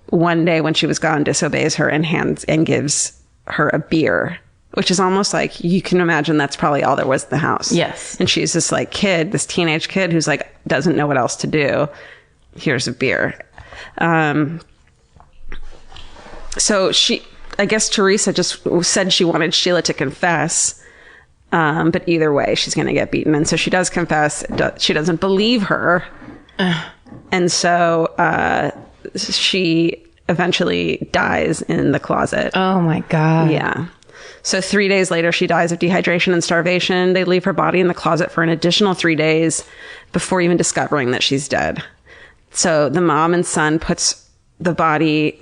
one day when she was gone, disobeys her and gives her a beer, which is almost like, you can imagine that's probably all there was in the house. Yes. And she's this this teenage kid who's like, doesn't know what else to do. Here's a beer. So I guess Teresa just said she wanted Sheila to confess. But either way, she's going to get beaten. And so she does confess. She doesn't believe her. And so she eventually dies in the closet. Oh my God. Yeah. So 3 days later, she dies of dehydration and starvation. They leave her body in the closet for an additional 3 days before even discovering that she's dead. So the mom and son puts her body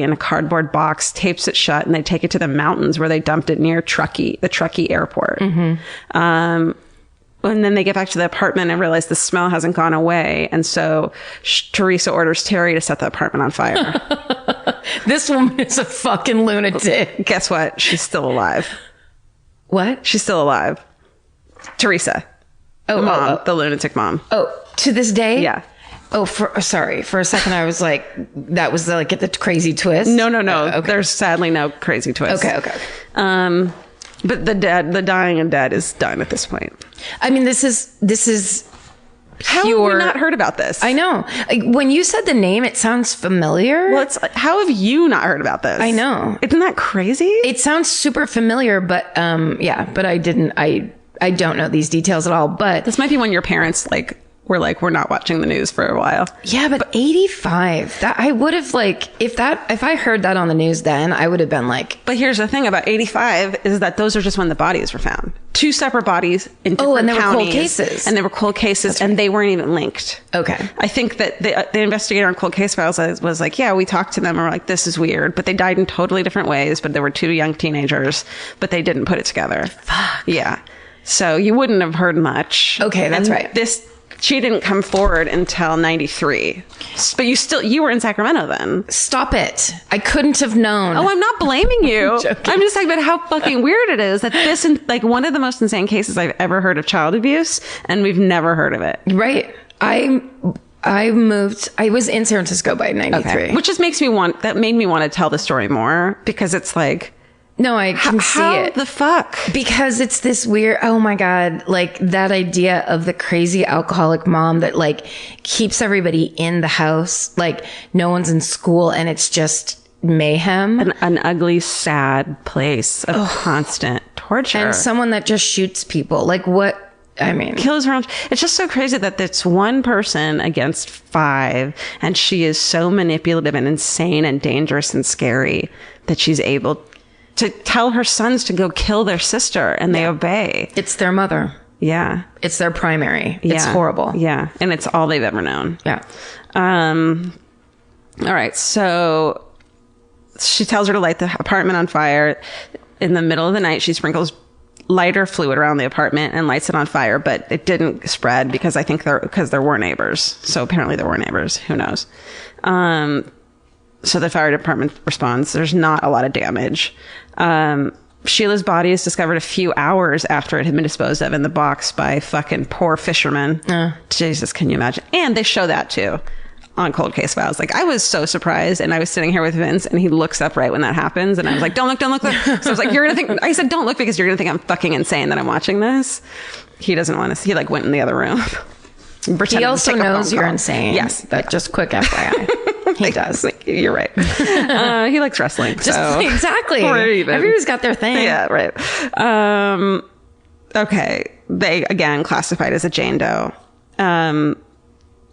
in a cardboard box, tapes it shut, and they take it to the mountains where they dumped it near the Truckee airport. Mm-hmm. And then they get back to the apartment and realize the smell hasn't gone away. And so Teresa orders Terry to set the apartment on fire. This woman is a fucking lunatic. Guess what? She's still alive. What? She's still alive. Teresa. The lunatic mom. Oh, to this day? Yeah. Oh, sorry. For a second, I was like, that was like the crazy twist. No. Okay. There's sadly no crazy twist. Okay. But the dying and dead is done at this point. I mean, this is How have we not heard about this? I know. When you said the name, it sounds familiar. Well, how have you not heard about this? I know. Isn't that crazy? It sounds super familiar, but but I didn't. I don't know these details at all. But this might be when your parents we're not watching the news for a while. Yeah, but 85. That I would have if I heard that on the news then, I would have been like. But here's the thing about 85 is that those are just when the bodies were found. two separate bodies in different and they were cold counties. cases. And they were cold cases, and they weren't even linked. Okay. I think that the investigator on Cold Case Files was like, yeah, we talked to them, and we're like, this is weird. But they died in totally different ways, but there were two young teenagers, but they didn't put it together. Fuck. Yeah. So you wouldn't have heard much. Okay, that's And right. She didn't come forward until 93. But you were in Sacramento then. Stop it. I couldn't have known. Oh, I'm not blaming you. I'm just talking about how fucking weird it is that this is like one of the most insane cases I've ever heard of child abuse, and we've never heard of it. Right. I moved. I was in San Francisco by 93. Okay. Which just made me want to tell the story more, because it's like, No, I can see how it. the fuck? Because it's this weird, oh my God, like that idea of the crazy alcoholic mom that like keeps everybody in the house, like no one's in school, and it's just mayhem. An ugly, sad place of constant torture. And someone that just shoots people. Like what? I mean, kills her own. It's just so crazy that it's one person against 5, and she is so manipulative and insane and dangerous and scary that she's able to tell her sons to go kill their sister, and they obey. it's their mother. Yeah. It's their primary. It's Yeah. horrible. Yeah. And it's all they've ever known. Yeah. All right. So she tells her to light the apartment on fire. In the middle of the night, she sprinkles lighter fluid around the apartment and lights it on fire, but it didn't spread because I think there were neighbors. So apparently there were neighbors. Who knows? So the fire department responds. There's not a lot of damage. Sheila's body is discovered a few hours after it had been disposed of in the box by fucking poor fishermen. Jesus, can you imagine? And they show that too on Cold Case Files. Like, I was so surprised, and I was sitting here with Vince, and he looks up right when that happens, and I was like, don't look. So I was like, you're gonna think, I said, don't look, because you're gonna think I'm fucking insane that I'm watching this. He doesn't want to see. He like went in the other room. He also knows you're insane. Yes. But just quick FYI. He does. You're right. He likes wrestling. So. Exactly. We're even. Everybody's got their thing. Yeah, right. Okay. They, again, classified as a Jane Doe.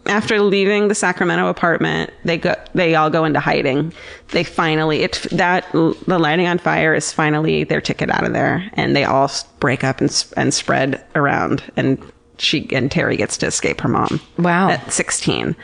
After leaving the Sacramento apartment, they all go into hiding. They finally, the lighting on fire is finally their ticket out of there, and they all break up and spread around, and Terry gets to escape her mom. Wow. At 16.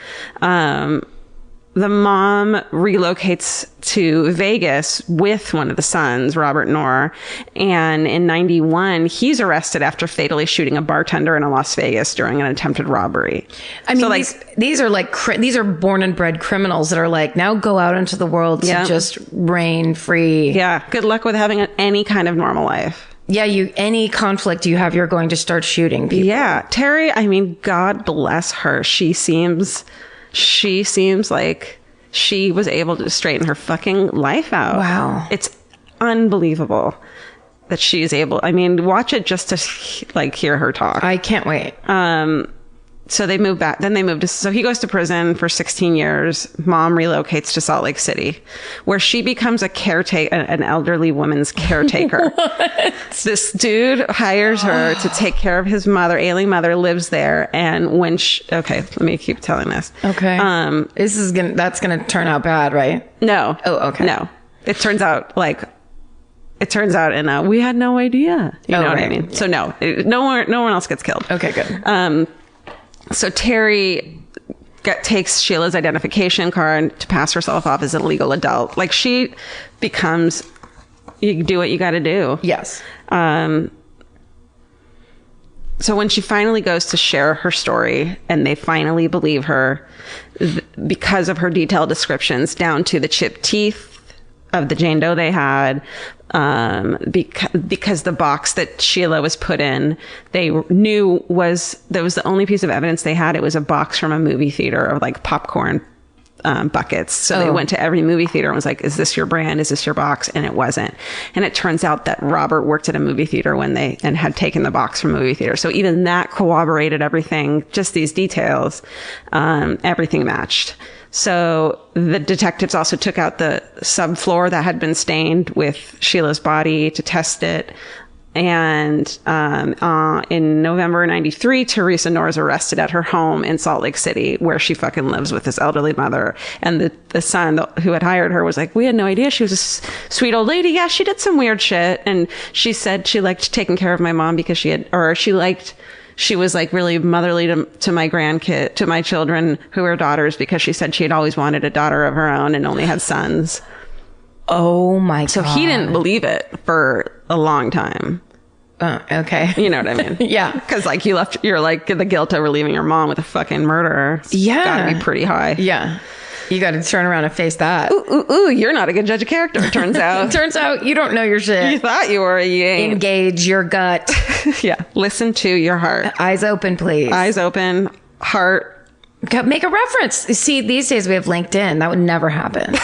The mom relocates to Vegas with one of the sons, Robert Knorr. And in 91, he's arrested after fatally shooting a bartender in Las Vegas during an attempted robbery. I mean, so these are like, these are born and bred criminals that are like, now go out into the world to just reign free. Yeah. Good luck with having any kind of normal life. Yeah, any conflict you have, you're going to start shooting people. Yeah. Terry, I mean, God bless her. She seems like she was able to straighten her fucking life out. Wow. It's unbelievable that she's able. I mean, watch it just to like hear her talk. I can't wait. So they move back. Then they moved to, so he goes to prison for 16 years. Mom relocates to Salt Lake City, where she becomes an elderly woman's caretaker. This dude hires her to take care of his mother, ailing mother, lives there. And when okay, let me keep telling this. Okay. That's gonna turn out bad, right? No. Oh, okay. No. It turns out in we had no idea. You know what I mean? Yeah. So no one else gets killed. Okay, good. So Terry takes Sheila's identification card to pass herself off as a legal adult. Like, she becomes, you do what you got to do. Yes. So when she finally goes to share her story, and they finally believe her because of her detailed descriptions down to the chipped teeth of the Jane Doe they had, because the box that Sheila was put in, they knew was the only piece of evidence they had. It was a box from a movie theater of like popcorn buckets. So they went to every movie theater and was like, is this your brand? Is this your box? And it wasn't. And it turns out that Robert worked at a movie theater and had taken the box from a movie theater. So even that corroborated everything, just these details, everything matched. So the detectives also took out the subfloor that had been stained with Sheila's body to test it. And in November '93, Teresa Knorr is arrested at her home in Salt Lake City, where she fucking lives with this elderly mother. And the son who had hired her was like, we had no idea she was a sweet old lady. Yeah, she did some weird shit. And she said she liked taking care of my mom because she was like really motherly to my grandkid, to my children who were daughters, because she said she had always wanted a daughter of her own and only had sons. Oh my God. So he didn't believe it for a long time. Okay. You know what I mean? Yeah. Because like you're like the guilt over leaving your mom with a fucking murderer. Yeah. Gotta be pretty high. Yeah. You got to turn around and face that. Ooh, you're not a good judge of character, it turns out. Turns out you don't know your shit. You thought you were, you ain't. Engage your gut. Yeah. Listen to your heart. Eyes open, please. Eyes open, heart. Make a reference. See, these days we have LinkedIn. That would never happen.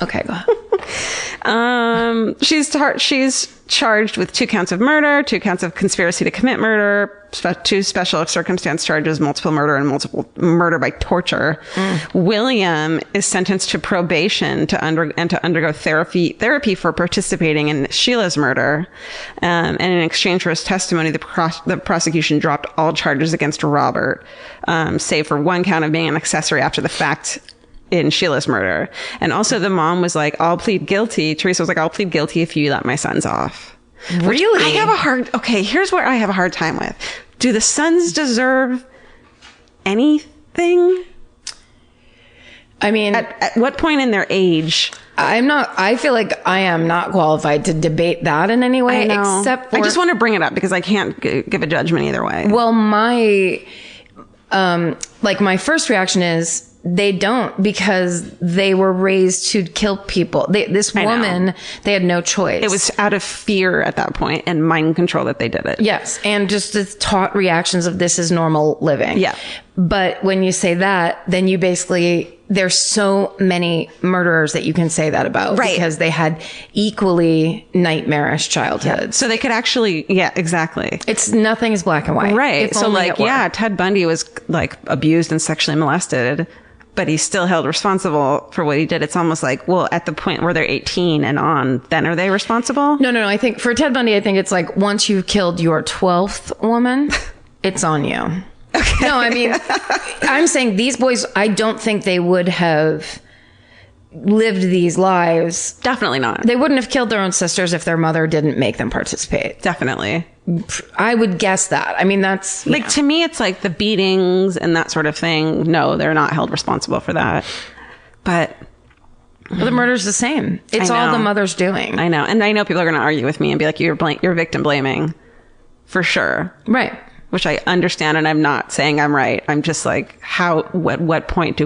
Okay, go ahead. She's charged with 2 counts of murder, 2 counts of conspiracy to commit murder, 2 special circumstance charges, multiple murder and multiple murder by torture. William is sentenced to probation to undergo therapy for participating in Sheila's murder. And in exchange for his testimony, the prosecution dropped all charges against Robert, save for 1 count of being an accessory after the fact in Sheila's murder. And also the mom was like, I'll plead guilty. Teresa was like, I'll plead guilty if you let my sons off. Really? Here's where I have a hard time with. Do the sons deserve anything? I mean, at what point in their age? I feel like I am not qualified to debate that in any way, except for, I just want to bring it up because I can't give a judgment either way. Well, my first reaction is, they don't, because they were raised to kill people. This woman, they had no choice. It was out of fear at that point and mind control that they did it. Yes. And just the taught reactions of this is normal living. Yeah. But when you say that, then you basically, there's so many murderers that you can say that about. Right. Because they had equally nightmarish childhoods. Yeah. So they could actually, yeah, exactly. Nothing is black and white. Right. If So only like, it were. yeah, Ted Bundy was like abused and sexually molested, but he's still held responsible for what he did. It's almost like, well, at the point where they're 18 and on, then are they responsible? No. I think for Ted Bundy, I think it's like once you've killed your 12th woman, it's on you. Okay. No, I mean, I'm saying these boys, I don't think they would have lived these lives. Definitely not. They wouldn't have killed their own sisters if their mother didn't make them participate. Definitely. I would guess that. I mean, that's like, to me, it's like the beatings and that sort of thing. No, they're not held responsible for that. But the murder's the same. It's all the mother's doing. I know. And I know people are going to argue with me and be like, you're victim blaming for sure. Right. Which I understand. And I'm not saying I'm right. I'm just like, at what point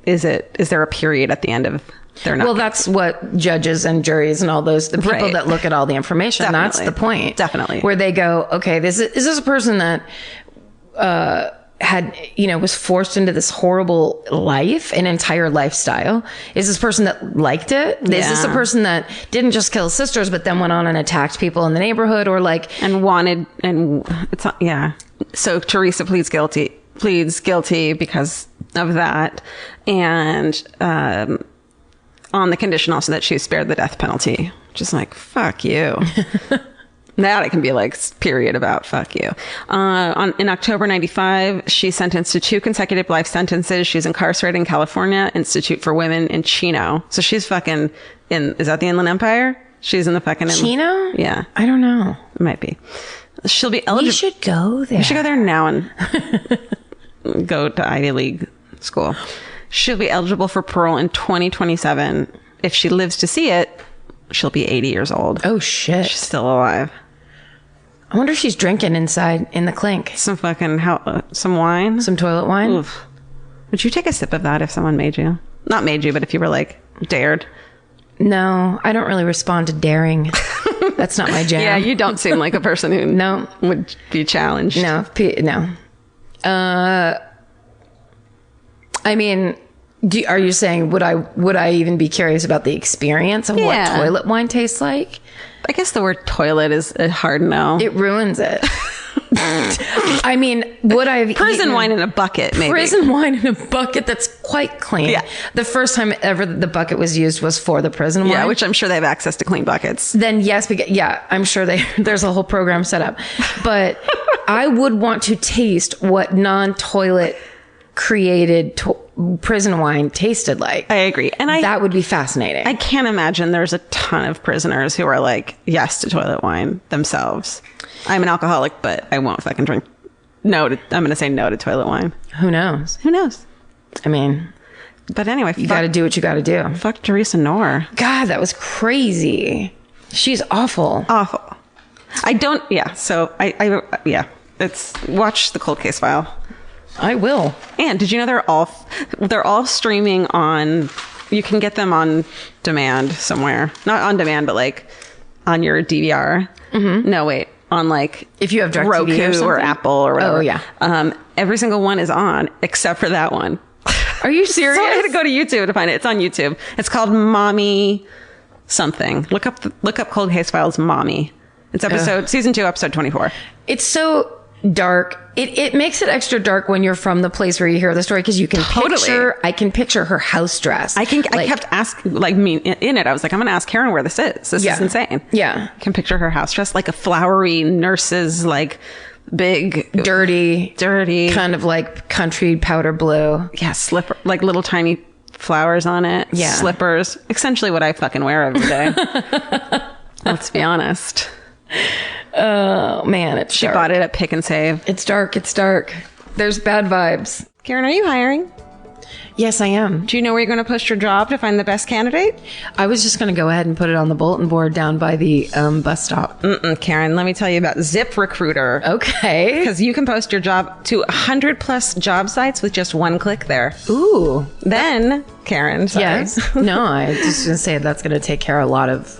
is there a period at the end of their not? Well, that's what judges and juries and all those, the people that look at all the information, that's the point. Definitely. Where they go, okay, is this a person that, was forced into this horrible life, an entire lifestyle? Is this person that liked it? Yeah. Is this a person that didn't just kill sisters, but then went on and attacked people in the neighborhood So Teresa pleads guilty because of that. And, on the condition also that she was spared the death penalty, which is like, fuck you. That I can be like, period about fuck you. In October 95, she's sentenced to 2 consecutive life sentences. She's incarcerated in California Institute for Women in Chino. So she's fucking is that the Inland Empire? She's in the fucking Chino? Yeah. I don't know. It might be. She'll be eligible. We should go there. We should go there now and go to Ivy League school. She'll be eligible for parole in 2027. If she lives to see it, she'll be 80 years old. Oh, shit. She's still alive. I wonder if she's drinking inside in the clink. Some fucking, some wine? Some toilet wine? Oof. Would you take a sip of that if someone made you? Not made you, but if you were like, dared? No, I don't really respond to daring. That's not my jam. Yeah, you don't seem like a person who would be challenged. No. I mean, are you saying would I even be curious about the experience of what toilet wine tastes like? I guess the word toilet is a hard no. It ruins it. I mean, would I have Prison eaten wine in a bucket, maybe. prison wine in a bucket that's quite clean? Yeah. The first time ever the bucket was used was for the prison wine. Yeah, which I'm sure they have access to clean buckets. Then yes, I'm sure there's a whole program set up. But I would want to taste what non-toilet created prison wine tasted like. I agree. And that would be fascinating. I can't imagine there's a ton of prisoners who are like, yes to toilet wine themselves. I'm an alcoholic, but I won't fucking drink. I'm going to say no to toilet wine. Who knows? Who knows? I mean, but anyway, you got to do what you got to do. Fuck Teresa Knorr. God, that was crazy. She's awful. Awful. I don't. Yeah. So yeah. It's watch the Cold Case File. I will. And did you know they're all streaming on? You can get them on demand somewhere. Not on demand, but like on your DVR. Mm-hmm. No, wait. On like if you have Roku or Apple or whatever. Oh yeah. Every single one is on except for that one. Are you serious? So I had to go to YouTube to find it. It's on YouTube. It's called Mommy something. Look up Cold Case Files Mommy. It's season 2, episode 24. It's so dark. It makes it extra dark when you're from the place where you hear the story because you can I can picture her house dress. I kept asking, in it, I was like, I'm going to ask Karen where this is. This is insane. Yeah. I can picture her house dress like a flowery nurse's, like big, dirty, kind of like country powder blue. Yeah. Slipper, like little tiny flowers on it. Yeah. Slippers. Essentially what I fucking wear every day. Let's be honest. Oh man, she bought it at Pick and Save. It's dark. There's bad vibes. Karen, are you hiring? Yes, I am. Do you know where you're going to post your job to find the best candidate? I was just going to go ahead and put it on the bulletin board down by the bus stop. Karen, let me tell you about ZipRecruiter. Okay. Because you can post your job to 100 plus job sites with just one click there. Ooh. Then, Karen, sorry. Yes. No, I was just going to say that's going to take care of a lot of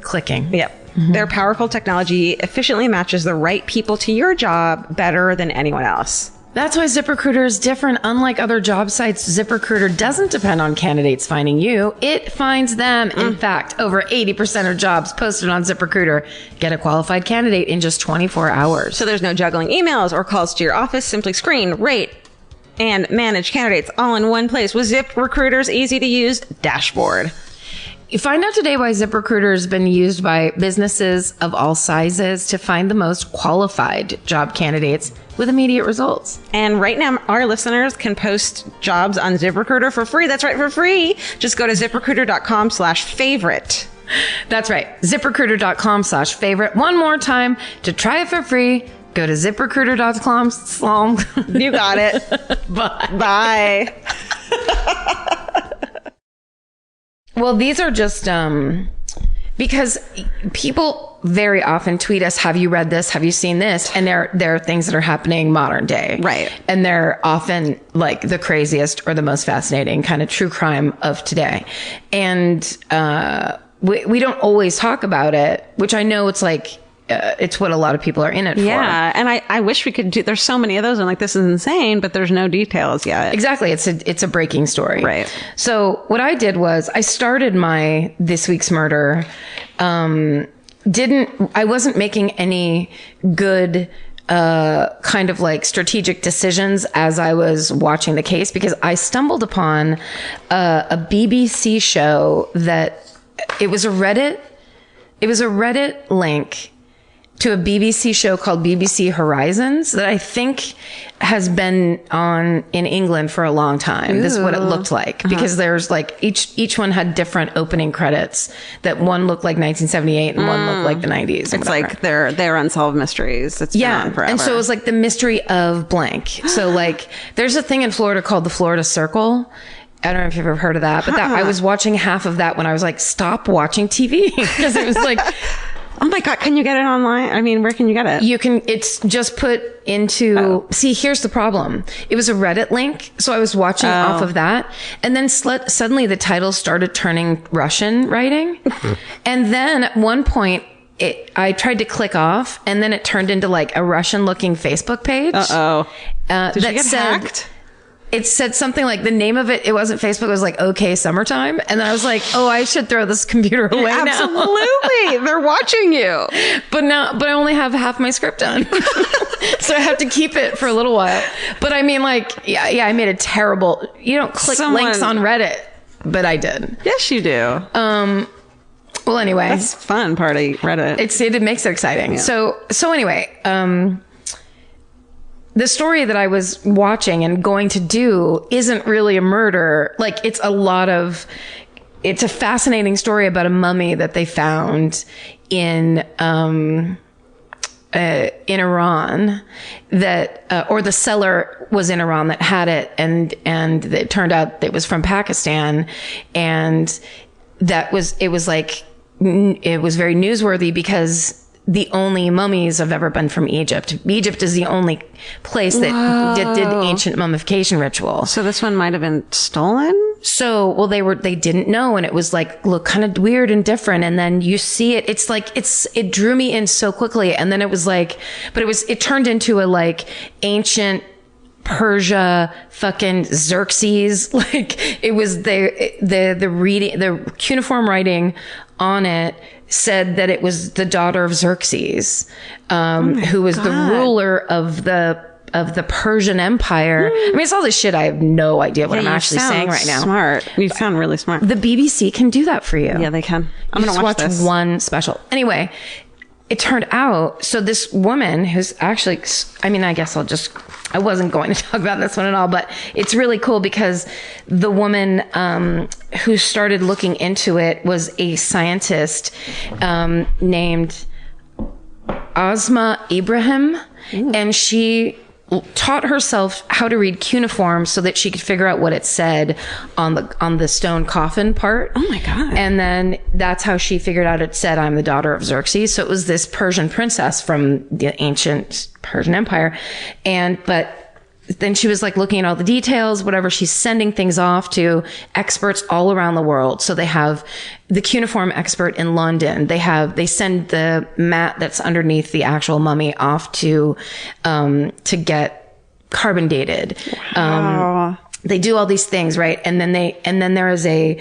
clicking. Yep. Mm-hmm. Their powerful technology efficiently matches the right people to your job better than anyone else. That's why ZipRecruiter is different. Unlike other job sites, ZipRecruiter doesn't depend on candidates finding you. It finds them. In fact, over 80% of jobs posted on ZipRecruiter get a qualified candidate in just 24 hours. So there's no juggling emails or calls to your office. Simply screen, rate, and manage candidates all in one place with ZipRecruiter's easy-to-use dashboard. You find out today why ZipRecruiter has been used by businesses of all sizes to find the most qualified job candidates with immediate results. And right now, our listeners can post jobs on ZipRecruiter for free. That's right, for free. Just go to ZipRecruiter.com/favorite. That's right. ZipRecruiter.com/favorite. One more time to try it for free. Go to ZipRecruiter.com. You got it. Bye. Well, these are just because people very often tweet us, have you read this? Have you seen this? And there are things that are happening modern day. Right. And they're often like the craziest or the most fascinating kind of true crime of today. And we don't always talk about it, which I know it's like, it's what a lot of people are in it for. Yeah. And I wish we could do, there's so many of those. I'm like, this is insane, but there's no details yet. Exactly. It's a breaking story. Right. So what I did was I started my This Week's Murder. I wasn't making any good, kind of like strategic decisions as I was watching the case because I stumbled upon a BBC show that it was a Reddit link to a BBC show called BBC Horizons that I think has been on in England for a long time. Ooh. This is what it looked like because there's like each one had different opening credits that one looked like 1978 and one looked like the 90s. It's like they're unsolved mysteries. It's been on forever. And so it was like the mystery of blank. So like there's a thing in Florida called the Florida Circle. I don't know if you've ever heard of that, but I was watching half of that when I was like, stop watching TV because it was like, oh my God, can you get it online? I mean, where can you get it? It's just put into, see, here's the problem. It was a Reddit link. So I was watching off of that. And then suddenly the title started turning Russian writing. And then at one point, I tried to click off and then it turned into like a Russian looking Facebook page. Did you get hacked? it said something like the name of it. It wasn't Facebook. It was like, okay, summertime. And then I was like, oh, I should throw this computer away now. Absolutely. They're watching you. But I only have half my script done. So I have to keep it for a little while. But I mean, like, yeah, I made a terrible, you don't click links on Reddit, but I did. Yes, you do. Well, anyway. That's fun, party Reddit. It makes it exciting. Yeah. So anyway, the story that I was watching and going to do isn't really a murder. Like, it's a fascinating story about a mummy that they found in Iran that, or the seller was in Iran that had it. And it turned out it was from Pakistan. And it was very newsworthy because the only mummies have ever been from Egypt. Egypt is the only place that did ancient mummification ritual. So this one might have been stolen? So, well, they didn't know. And it was like, look, kind of weird and different. And then you see it, it's like, it drew me in so quickly. And then it was like, but it turned into a like ancient Persia, fucking Xerxes. Like, it was the reading, the cuneiform writing on it said that it was the daughter of Xerxes, who was the ruler of the Persian Empire. I mean, it's all this shit. I have no idea what I'm actually saying right now. Smart. You sound really smart. The BBC can do that for you. Yeah, they can. I'm going to watch this. One special. Anyway, it turned out, so this woman who's actually, I mean, I guess I wasn't going to talk about this one at all, but it's really cool because the woman who started looking into it was a scientist named Asma Ibrahim. Ooh. And she taught herself how to read cuneiform so that she could figure out what it said on the stone coffin part. Oh my God. And then that's how she figured out it said, I'm the daughter of Xerxes. So it was this Persian princess from the ancient Persian Empire. But then she was like looking at all the details, whatever. She's sending things off to experts all around the world. So they have the cuneiform expert in London. They send the mat that's underneath the actual mummy off to get carbon dated. Wow. They do all these things, right? And then there is a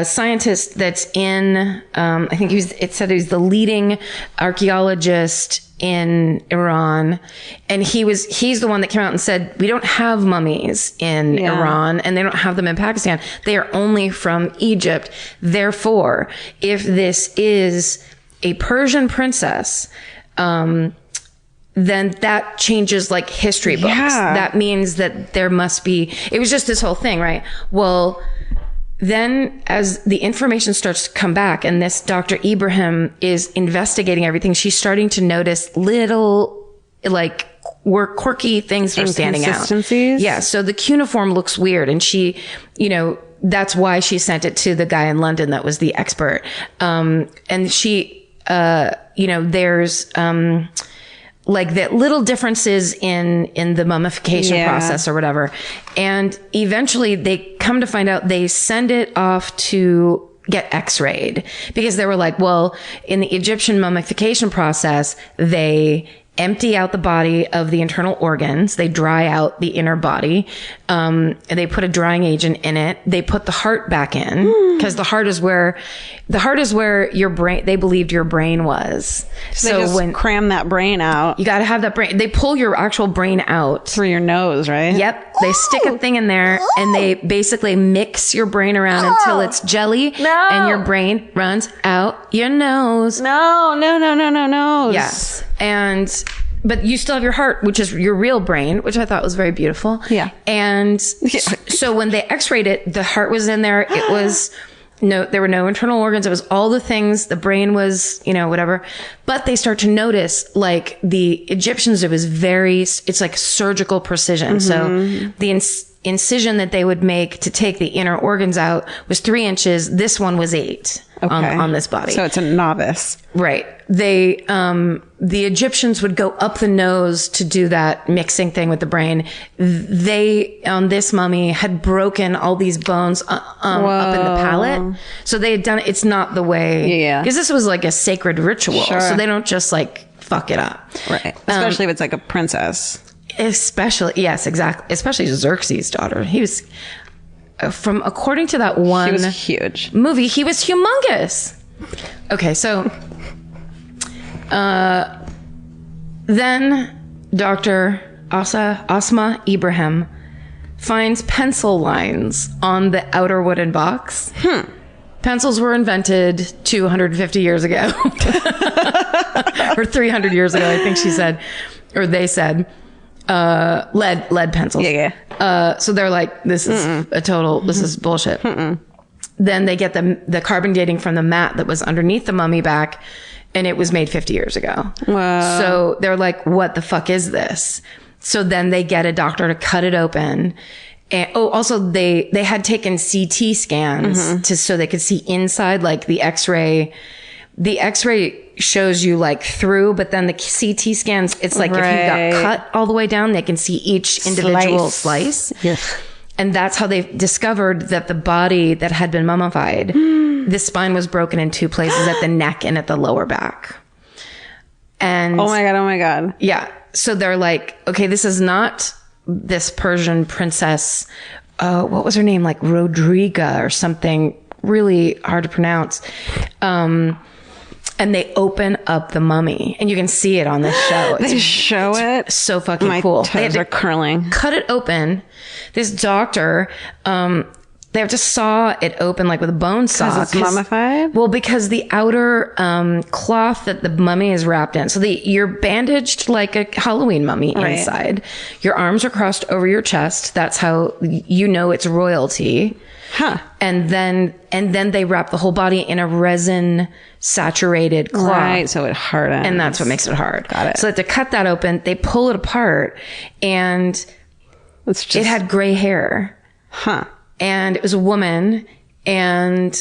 scientist that's in, I think it said he's the leading archaeologist in Iran. And he's the one that came out and said, we don't have mummies in Iran and they don't have them in Pakistan. They are only from Egypt. Therefore, if this is a Persian princess, then that changes like history books. Yeah. That means that there must be, it was just this whole thing, right? Well, then as the information starts to come back and this Dr. Ibrahim is investigating everything, she's starting to notice little like quirky things that are standing out. Inconsistencies? Yeah. So the cuneiform looks weird and she, that's why she sent it to the guy in London that was the expert. And she, there's, like the little differences in the mummification process or whatever. And eventually they come to find out they send it off to get x-rayed because they were like, well, in the Egyptian mummification process, they empty out the body of the internal organs. They dry out the inner body. They put a drying agent in it. They put the heart back in because the heart is where your brain, they believed your brain was. So when cram that brain out, you got to have that brain. They pull your actual brain out through your nose, right? Yep. They stick a thing in there and they basically mix your brain around until it's jelly and your brain runs out your nose. No. Yes. But you still have your heart, which is your real brain, which I thought was very beautiful. Yeah. And so when they x-rayed it, the heart was in there. It was there were no internal organs. It was all the things. The brain was, whatever. But they start to notice, like the Egyptians, it's like surgical precision. Mm-hmm. So the incision that they would make to take the inner organs out was 3 inches. This one was 8 on this body. So it's a novice. Right. They, the Egyptians would go up the nose to do that mixing thing with the brain. They, on this mummy, had broken all these bones up in the palate. So they had done it. It's not the way. Yeah. Because this was like a sacred ritual. Sure. So they don't just like fuck it up. Right. Especially if it's like a princess. Especially, yes, exactly. Especially Xerxes' daughter. He was, according to that one He was huge. movie, he was humongous. Okay, so then Dr. Asma Ibrahim finds pencil lines on the outer wooden box. Pencils were invented 250 years ago. Or 300 years ago, I think she said. Or they said. Lead pencils. Yeah. So they're like, this is this is bullshit. Then they get the carbon dating from the mat that was underneath the mummy back, and it was made 50 years ago. Wow. So they're like, what the fuck is this? So then they get a doctor to cut it open. And also they had taken CT scans so they could see inside, like the X-ray. The X-ray shows you like through, but then the CT scans, it's like if you got cut all the way down, they can see each individual slice. Yes. And that's how they discovered that the body that had been mummified, the spine was broken in two places, at the neck and at the lower back. And oh my God. Yeah. So they're like, okay, this is not this Persian princess. What was her name? Like Rodriga or something really hard to pronounce. And they open up the mummy, and you can see it on this show. They show it. So fucking My cool. toes are curling. Cut it open. This doctor, they have to saw it open like with a bone saw. Because it's mummified? Well, because the outer cloth that the mummy is wrapped in. So you're bandaged like a Halloween mummy inside. Your arms are crossed over your chest. That's how you know it's royalty. Huh. And then they wrap the whole body in a resin saturated cloth. Right, so it hardens. And that's what makes it hard. Got it. So to cut that open, they pull it apart, and it had gray hair. Huh. And it was a woman, and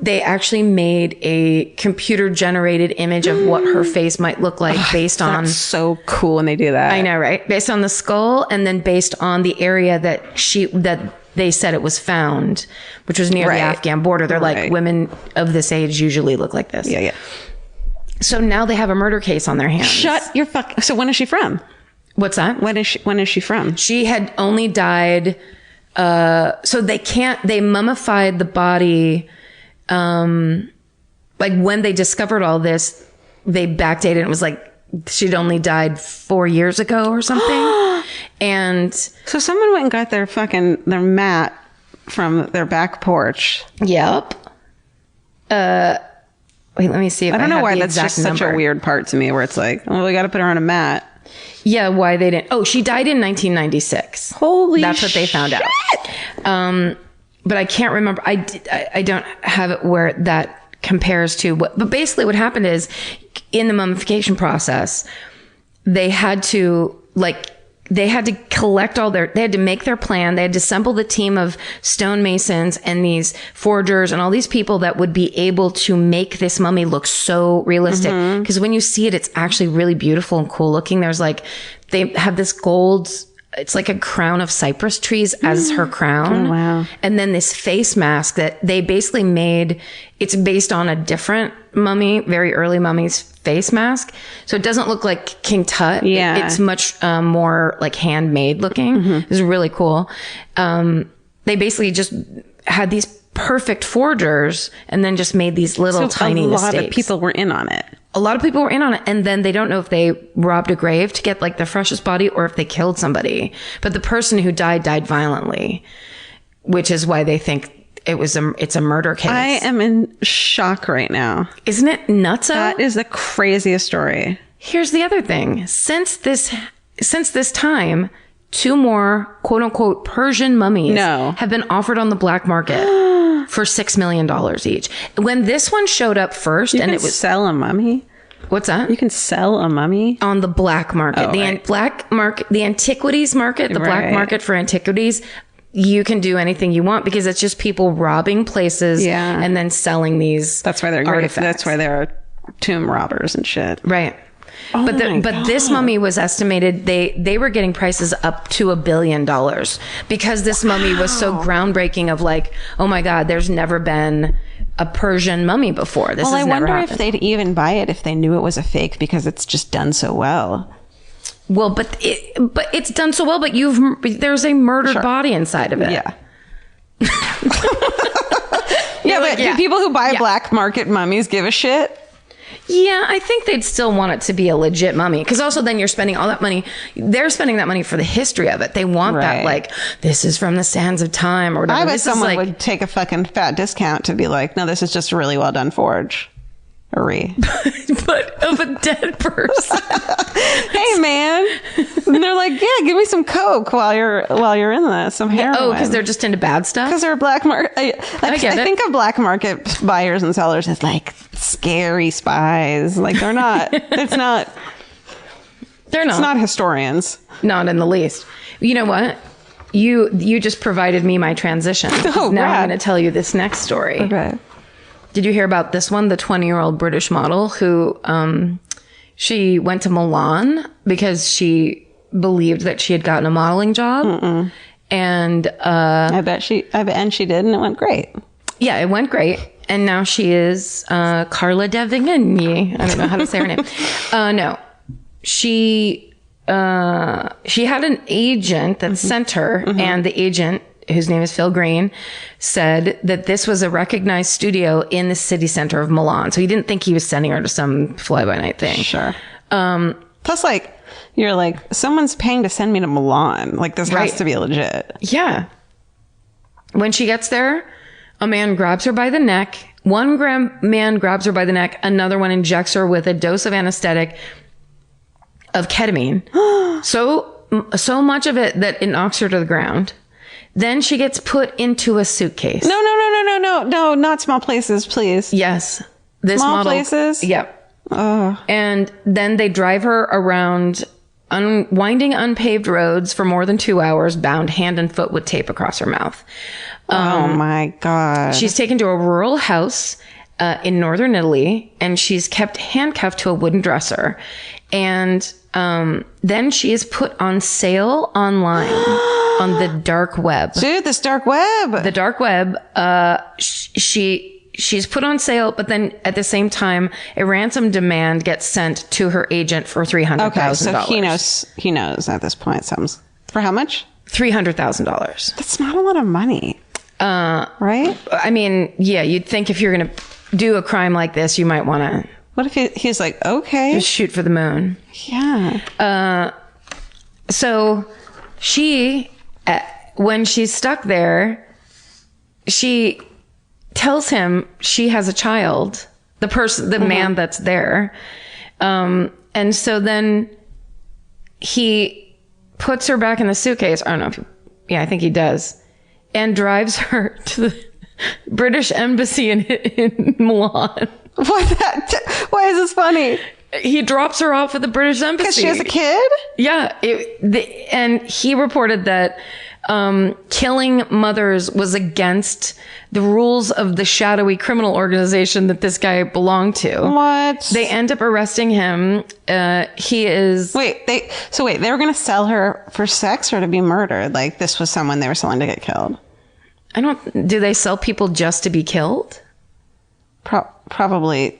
they actually made a computer generated image of what her face might look like based on. That's so cool when they do that. I know, right? Based on the skull, and then based on the area that they said it was found, which was near the Afghan border. They're like, women of this age usually look like this. Yeah. So now they have a murder case on their hands. Shut your fuck. So when is she from? What's that? When is she from? She had only died. So they mummified the body. Like when they discovered all this, they backdated. It was like she'd only died 4 years ago or something. And so someone went and got their mat from their back porch. Yep. Wait, let me see if I don't know have why the that's just exact such a number. weird part to me, where it's like, well, we got to put her on a mat. Yeah, why they didn't. Oh, she died in 1996. Holy That's what they found out. But I can't remember. I don't have it where that compares to what. But basically, what happened is, in the mummification process, they had to collect they had to make their plan. They had to assemble the team of stonemasons and these forgers and all these people that would be able to make this mummy look so realistic. Because when you see it, it's actually really beautiful and cool looking. There's they have this gold, it's like a crown of cypress trees as her crown. Oh, wow. And then this face mask that they basically made, it's based on a different mummy, very early mummy's face mask. So it doesn't look like King Tut. Yeah. It's much more like handmade looking. It's really cool. They basically just had these perfect forgers and then just made these little tiny mistakes. A lot of people were in on it. A lot of people were in on it. And then they don't know if they robbed a grave to get the freshest body or if they killed somebody. But the person who died violently, which is why they think it's a murder case. I am in shock right now. Isn't it nuts? That is the craziest story. Here's the other thing. Since this time, 2 more quote unquote Persian mummies have been offered on the black market for $6 million each. When this one showed up first, and it was sell a mummy. What's that? You can sell a mummy on the black market. The antiquities market, the black market for antiquities. You can do anything you want because it's just people robbing places and then selling these. That's why they're artifacts. That's why they're tomb robbers and shit. Right. Oh but this mummy was estimated, they were getting prices up to $1 billion because this mummy was so groundbreaking of oh my God, there's never been a Persian mummy before. I wonder if they'd even buy it if they knew it was a fake because it's just done so well. Well, but it's done so well. But there's a murdered body inside of it. Yeah. But do people who buy black market mummies give a shit? Yeah, I think they'd still want it to be a legit mummy. Because also then you're spending all that money. They're spending that money for the history of it. They want that, like, this is from the sands of time or whatever. I bet someone would take a fucking fat discount to be like, no, this is just a really well done forge. But of a dead person. Hey man, and they're like, yeah, give me some coke while you're in this, some heroin. Oh, because they're just into bad stuff. Because they're black market. I think of black market buyers and sellers as like scary spies. Like they're not. It's not. They're not. It's not historians. Not in the least. You know what? You just provided me my transition. Oh, now rad. I'm going to tell you this next story. Okay. Did you hear about this one? The 20-year-old British model who she went to Milan because she believed that she had gotten a modeling job. And I bet she did, and it went great. Yeah, it went great. And now she is Carla De Vigny. I don't know how to say her name. No, she had an agent that sent her, and the agent, whose name is Phil Green, said that this was a recognized studio in the city center of Milan. So he didn't think he was sending her to some fly-by-night thing. Sure. Plus, like, you're like, someone's paying to send me to Milan. Like, this has to be legit. Yeah. When she gets there, a man grabs her by the neck. One man grabs her by the neck. Another one injects her with a dose of anesthetic of ketamine. So much of it that it knocks her to the ground. Then she gets put into a suitcase. No, not small places, please. Yes. This small model, places? Yep. Oh. And then they drive her around winding unpaved roads for more than 2 hours, bound hand and foot with tape across her mouth. Oh my God. She's taken to a rural house in northern Italy, and she's kept handcuffed to a wooden dresser. And then she is put on sale online on the dark web. Dude, this dark web. The dark web. She's put on sale, but then at the same time, a ransom demand gets sent to her agent for $300,000. Okay, so he knows at this point. For how much? $300,000. That's not a lot of money. Right? I mean, yeah, you'd think if you're going to do a crime like this, you might want to. What if he's like, okay, just shoot for the moon? Yeah. So she, when she's stuck there, she tells him she has a child, the man that's there. And so then he puts her back in the suitcase. I don't know I think he does, and drives her to the British embassy in Milan. Why is this funny? He drops her off at the British embassy. Because she has a kid? Yeah. And he reported that killing mothers was against the rules of the shadowy criminal organization that this guy belonged to. What? They end up arresting him. He is... Wait, they were going to sell her for sex or to be murdered? Like, this was someone they were selling to get killed? Do they sell people just to be killed? Probably.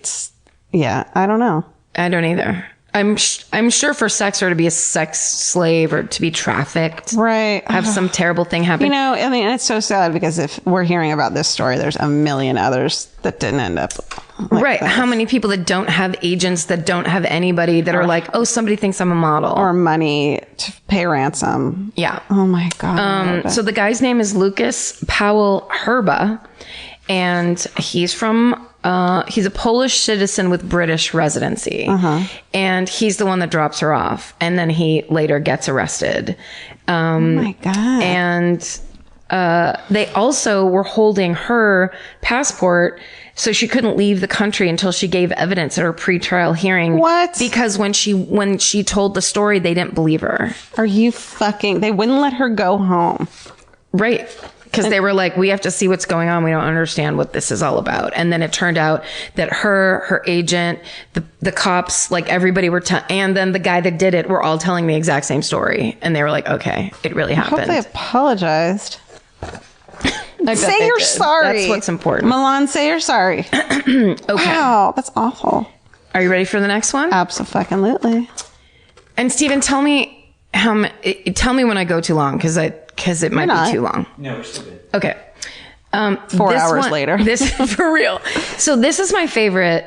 Yeah, I don't know. I don't either. I'm sure for sex or to be a sex slave or to be trafficked. Right. Have some terrible thing happen. You know, I mean, it's so sad because if we're hearing about this story, there's a million others that didn't end up like right. this. How many people that don't have agents, that don't have anybody, that are like, oh, somebody thinks I'm a model. Or money to pay ransom. Yeah. Oh my God. So the guy's name is Lucas Powell Herba, and he's from... he's a Polish citizen with British residency. And he's the one that drops her off. And then he later gets arrested. Oh my God. And they also were holding her passport so she couldn't leave the country until she gave evidence at her pretrial hearing. What? Because when she told the story, they didn't believe her. Are you fucking... They wouldn't let her go home. Right. Because they were like, we have to see what's going on. We don't understand what this is all about. And then it turned out that her agent, the cops, like everybody and then the guy that did it were all telling the exact same story. And they were like, okay, it really happened. I hope they apologized. Say you're sorry. That's what's important. Milan, say you're sorry. Okay. Wow, that's awful. Are you ready for the next one? Absolutely. And Stephen, tell me tell me when I go too long, because it might be too long. No, we're still good. Okay. 4 hours later. This for real. So this is my favorite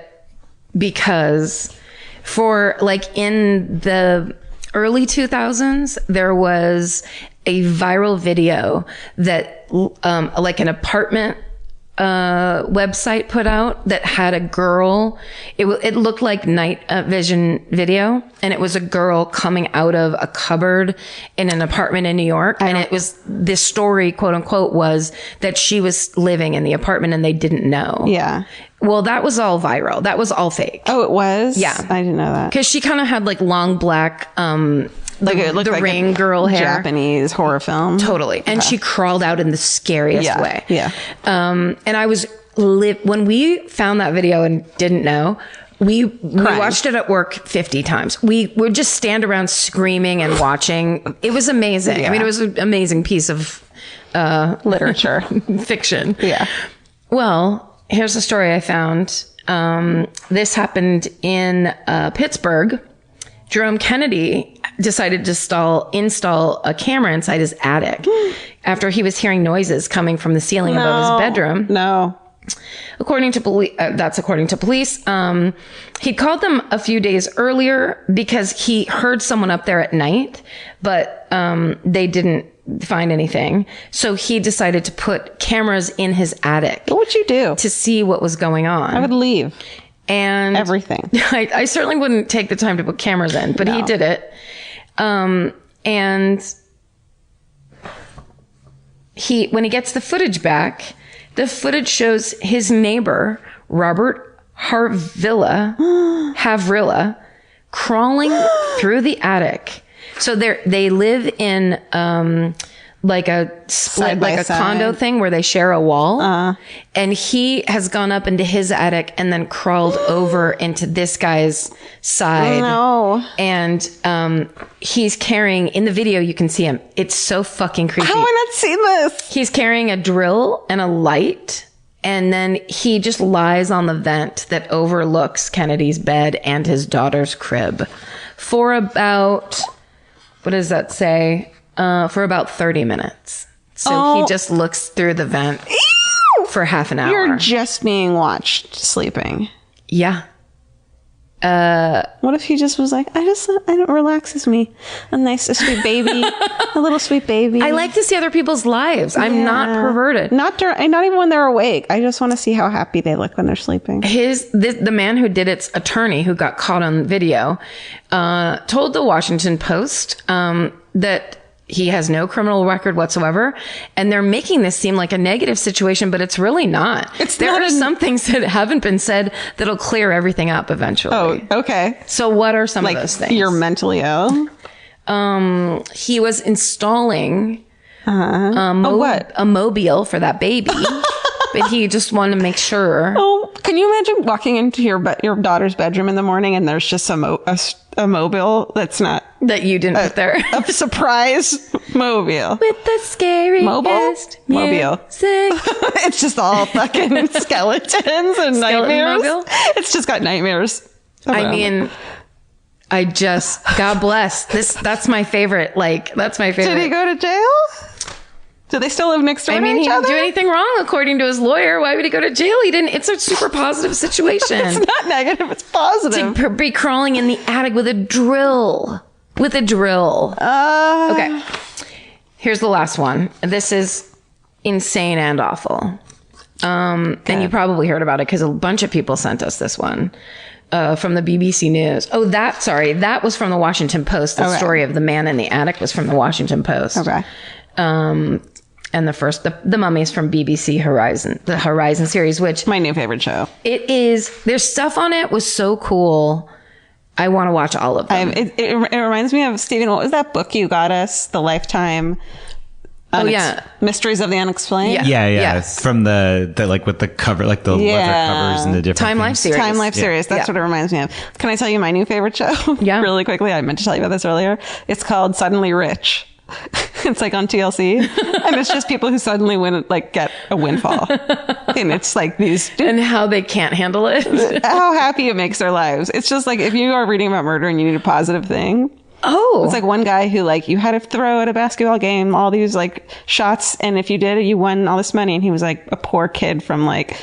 because for like in the early 2000s, there was a viral video that like an apartment website put out that had a girl. It looked like night vision video, and it was a girl coming out of a cupboard in an apartment in New York. And it was, this story, quote unquote, was that she was living in the apartment and they didn't know. Yeah. Well, that was all viral. That was all fake. Oh, it was? Yeah. I didn't know that. Because she kind of had like long black, Like it looked the like ring a girl hair. Japanese horror film. Totally. And she crawled out in the scariest way. Yeah. And I was when we found that video and didn't know, we watched it at work 50 times. We would just stand around screaming and watching. It was amazing. Yeah. I mean, it was an amazing piece of Literature. fiction. Yeah. Well, here's a story I found. This happened in Pittsburgh. Jerome Kennedy decided to install a camera inside his attic after he was hearing noises coming from the ceiling above his bedroom. No. According to police, he'd called them a few days earlier because he heard someone up there at night, but they didn't find anything. So he decided to put cameras in his attic. What would you do? To see what was going on. I would leave. And Everything. I certainly wouldn't take the time to put cameras in, but he did it. And when he gets the footage back, the footage shows his neighbor, Robert Havrilla, crawling through the attic. So they live in, like a split, like a condo thing where they share a wall. And he has gone up into his attic and then crawled over into this guy's side. No. And he's carrying, in the video you can see him. It's so fucking creepy. How have I not seen this? He's carrying a drill and a light. And then he just lies on the vent that overlooks Kennedy's bed and his daughter's crib for about, what does that say? For about 30 minutes. So he just looks through the vent for half an hour. You're just being watched sleeping. Yeah. What if he just was like, it relaxes me. A nice, sweet baby. A little sweet baby. I like to see other people's lives. I'm not perverted. Not even when they're awake. I just want to see how happy they look when they're sleeping. The man who did its attorney, who got caught on video, told the Washington Post that he has no criminal record whatsoever, and they're making this seem like a negative situation, but it's really not. There are some things that haven't been said that'll clear everything up eventually. Oh, okay. So what are some of those things? You're mentally ill? He was installing a mobile for that baby, but he just wanted to make sure. Oh, can you imagine walking into your daughter's bedroom in the morning and there's just a mobile that's not that you didn't put there, a surprise mobile with the scariest mobile. It's just all fucking skeletons and nightmares. Mobile? It's just got nightmares. I mean, God bless this. That's my favorite. That's my favorite. Did he go to jail? Do they still live next door to each other? He didn't do anything wrong, according to his lawyer. Why would he go to jail? He didn't. It's a super positive situation. It's not negative. It's positive. To be crawling in the attic with a drill. Okay. Here's the last one. This is insane and awful. And you probably heard about it because a bunch of people sent us this one. From the BBC News. Oh, that was from the Washington Post. The story of the man in the attic was from the Washington Post. Okay. And the Mummy's from BBC Horizon, the Horizon series, which my new favorite show. It is. Their stuff on it was so cool. I want to watch all of them. It reminds me of, Stephen, what was that book you got us? The Lifetime. Mysteries of the Unexplained. Yeah. From the like with the cover, like the leather covers and the different Time Life series. Time Life series. That's what it reminds me of. Can I tell you my new favorite show? Yeah. Really quickly. I meant to tell you about this earlier. It's called Suddenly Rich. It's like on TLC, and it's just people who suddenly get a windfall, and it's like these and how they can't handle it. How happy it makes their lives. It's just like if you are reading about murder and you need a positive thing, Oh. It's like one guy who like you had to throw at a basketball game all these like shots, and if you did it, you won all this money. And he was like a poor kid from like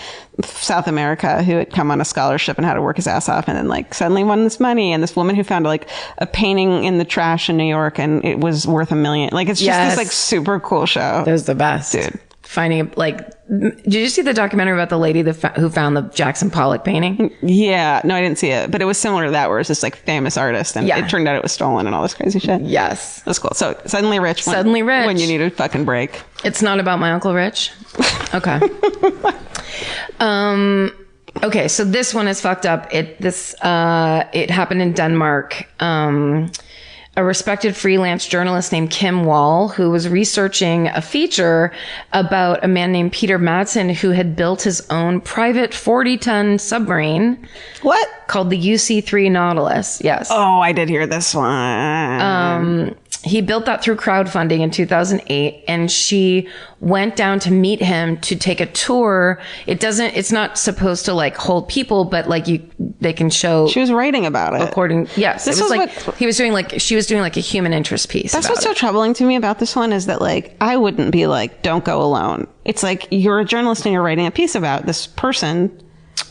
South America who had come on a scholarship and had to work his ass off, and then like suddenly won this money. And this woman who found like a painting in the trash in New York, and it was worth $1 million. Like it's just this like super cool show. That was the best, dude. Finding like, did you see the documentary about the lady who found the Jackson Pollock painting? Yeah, no, I didn't see it, but it was similar to that, where it's this like famous artist, and it turned out it was stolen and all this crazy shit. Yes, that's cool. So suddenly rich, when you need a fucking break. It's not about my Uncle Rich. Okay. Okay, so this one is fucked up. It happened in Denmark. A respected freelance journalist named Kim Wall, who was researching a feature about a man named Peter Madsen, who had built his own private 40-ton submarine. What? Called the UC-3 Nautilus. Yes. Oh, I did hear this one. He built that through crowdfunding in 2008, and she went down to meet him to take a tour. It's not supposed to like hold people, but like they can show. She was writing about it. Yes. This was like, she was doing like a human interest piece. That's what's so troubling to me about this one, is that like, I wouldn't be like, don't go alone. It's like, you're a journalist and you're writing a piece about this person.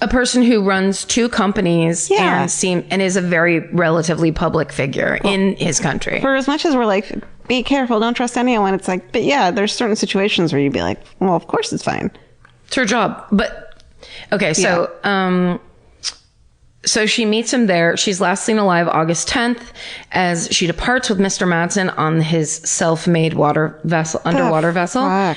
A person who runs 2 companies and is a very relatively public figure in his country. For as much as we're like, be careful, don't trust anyone, it's like, but yeah, there's certain situations where you'd be like, well, of course it's fine. It's her job. But okay, so so she meets him there. She's last seen alive August 10th as she departs with Mr. Madsen on his self-made underwater vessel.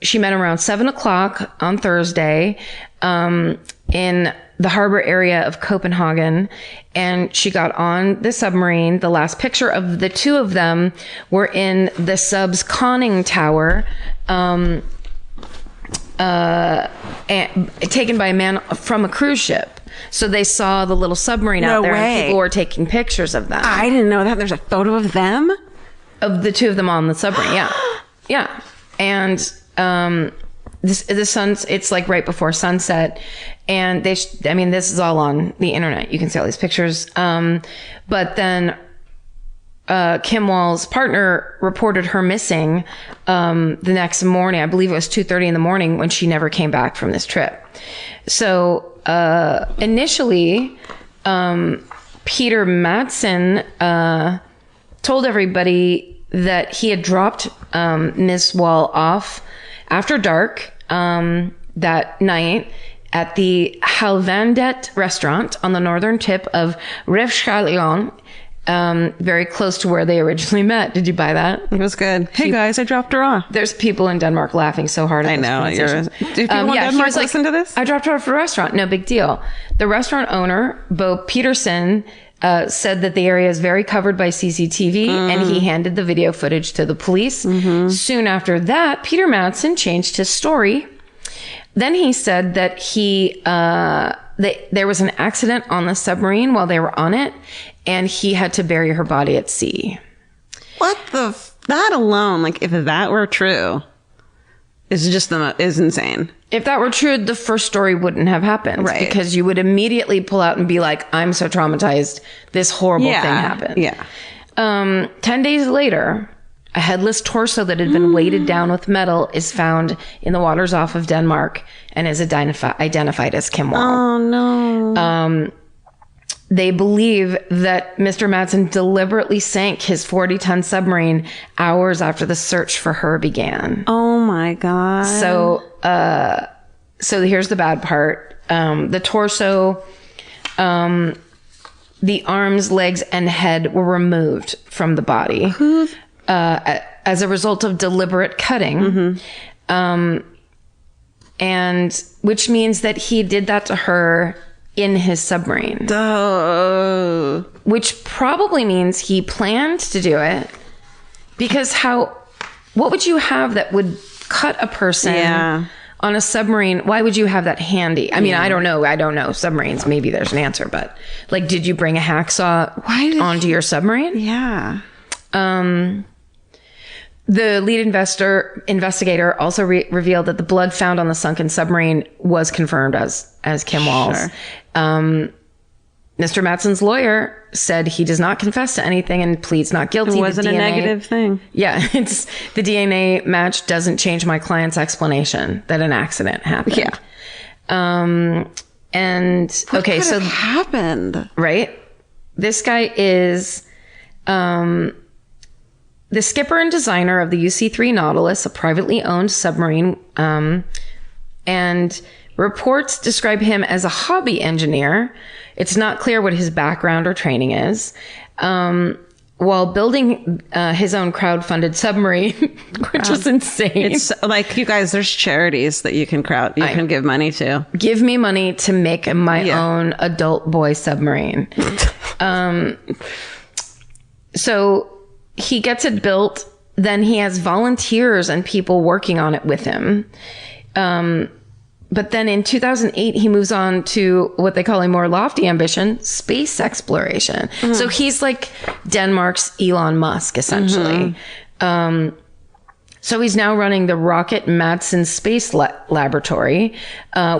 She met him around 7:00 on Thursday in the harbor area of Copenhagen, and she got on the submarine. The last picture of the 2 of them were in the sub's conning tower, and, taken by a man from a cruise ship. So they saw the little submarine out there, and people were taking pictures of them. I didn't know that. There's a photo of them? Of the 2 of them on the submarine, yeah. Yeah. And it's like right before sunset, and this is all on the internet. You can see all these pictures. But then Kim Wall's partner reported her missing the next morning. I believe it was 2:30 in the morning, when she never came back from this trip. So initially, Peter Madsen told everybody that he had dropped Miss Wall off after dark that night at the Halvandet restaurant on the northern tip of Refskalion, very close to where they originally met. Did you buy that? It was good. Hey guys, I dropped her off. There's people in Denmark laughing so hard at this pronunciation. Do people in Denmark listen to this? I dropped her off at a restaurant. No big deal. The restaurant owner, Bo Peterson, said that the area is very covered by CCTV, and he handed the video footage to the police. Soon after that, Peter Madsen changed his story. Then he said that there was an accident on the submarine while they were on it, and he had to bury her body at sea. What that alone, like if that were true, is insane. If that were true, the first story wouldn't have happened. Right. Because you would immediately pull out and be like, I'm so traumatized. This horrible thing happened. Yeah. 10 days later, a headless torso that had been weighted down with metal is found in the waters off of Denmark and is identified as Kim Wall. Oh, no. They believe that Mr. Madsen deliberately sank his 40-ton submarine hours after the search for her began. Oh my God. So here's the bad part. The torso, the arms, legs, and head were removed from the body as a result of deliberate cutting. And which means that he did that to her in his submarine. Duh. Which probably means he planned to do it, because what would you have that would cut a person on a submarine? Why would you have that handy? I mean, I don't know submarines. Maybe there's an answer, but like, did you bring a hacksaw onto your submarine? Yeah. The lead investigator also revealed that the blood found on the sunken submarine was confirmed as Kim Wall's. Sure. Mr. Matson's lawyer said he does not confess to anything and pleads not guilty. It wasn't a negative thing. Yeah, it's the DNA match doesn't change my client's explanation that an accident happened. Yeah. And What okay, could so have happened. right, this guy is the skipper and designer of the UC-3 Nautilus, a privately owned submarine, and reports describe him as a hobby engineer. It's not clear what his background or training is. While building his own crowd-funded submarine, which is insane. It's like, you guys, there's charities that you can can give money to. Give me money to make my own adult boy submarine. So he gets it built. Then he has volunteers and people working on it with him. But then in 2008, he moves on to what they call a more lofty ambition, space exploration. So he's like Denmark's Elon Musk, essentially. So he's now running the Rocket Madsen Space Laboratory,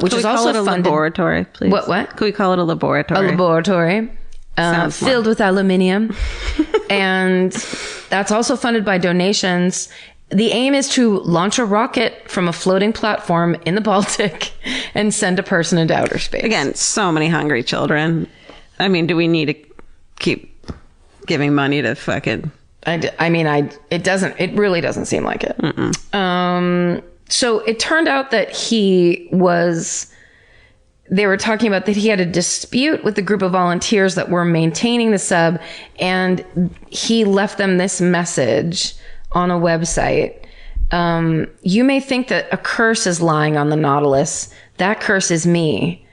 which is also a funded. laboratory, please? What? Could we call it a laboratory? A laboratory. Filled with aluminium. And that's also funded by donations. The aim is to launch a rocket from a floating platform in the Baltic and send a person into outer space. Again, so many hungry children. I mean, do we need to keep giving money to fucking... It really doesn't seem like it. So it turned out that they were talking about that he had a dispute with the group of volunteers that were maintaining the sub, and he left them this message on a website. You may think that a curse is lying on the Nautilus. That curse is me.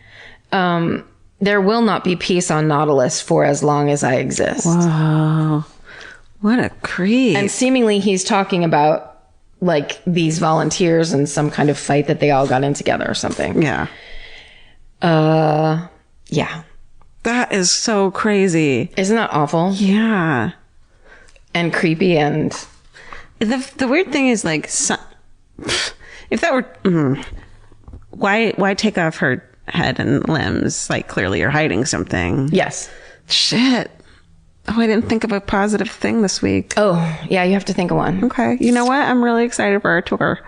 There will not be peace on Nautilus for as long as I exist. Wow. What a creep. And seemingly he's talking about like these volunteers and some kind of fight that they all got in together or something. Yeah. Yeah. That is so crazy. Isn't that awful? Yeah. And creepy and... The weird thing is, like, if that were... why take off her head and limbs? Like, clearly you're hiding something. Yes. Shit. Oh, I didn't think of a positive thing this week. Oh, yeah, you have to think of one. Okay. You know what? I'm really excited for our tour.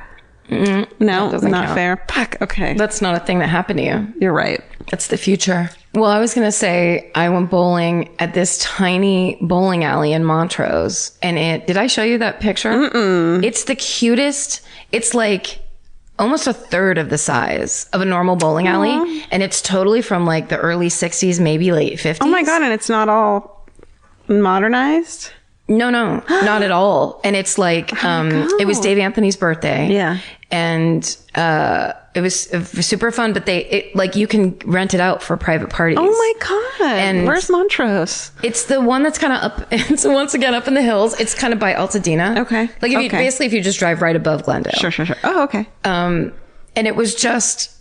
No, not count. fair. Fuck. Okay. That's not a thing that happened to you. You're right. That's the future. Well, I was going to say I went bowling at this tiny bowling alley in Montrose. And did I show you that picture? Mm-mm. It's the cutest. It's like almost a third of the size of a normal bowling alley. And it's totally from like the early 60s, maybe late 50s. Oh my God. And it's not all modernized? No, not at all. And it's like, it was Dave Anthony's birthday. Yeah. And, it was super fun, but you can rent it out for private parties. Oh my God. And where's Montrose? It's the one that's kind of up. It's once again up in the hills. It's kind of by Altadena. Okay. Like if you just drive right above Glendale. Sure. Oh, okay. And it was just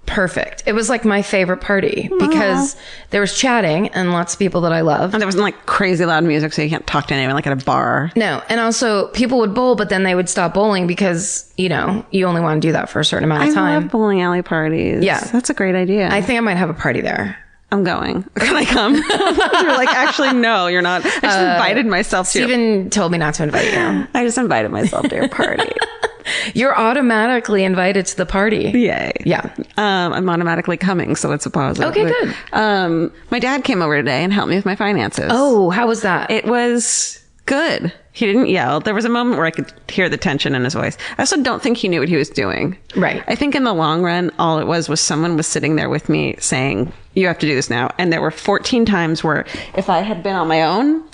perfect. It was like my favorite party because there was chatting and lots of people that I love. And there wasn't like crazy loud music, so you can't talk to anyone like at a bar. No. And also people would bowl, but then they would stop bowling because, you only want to do that for a certain amount of time. I love bowling alley parties. Yeah. That's a great idea. I think I might have a party there. I'm going. Can I come? You're like, actually, no, you're not. I just invited myself to Steven told me not to invite you. I just invited myself to your party. You're automatically invited to the party. Yay. Yeah. I'm automatically coming, so it's a positive. Okay, good. My dad came over today and helped me with my finances. Oh, how was that? It was good. He didn't yell. There was a moment where I could hear the tension in his voice. I also don't think he knew what he was doing. Right. I think in the long run, all it was someone was sitting there with me saying, you have to do this now. And there were 14 times where if I had been on my own,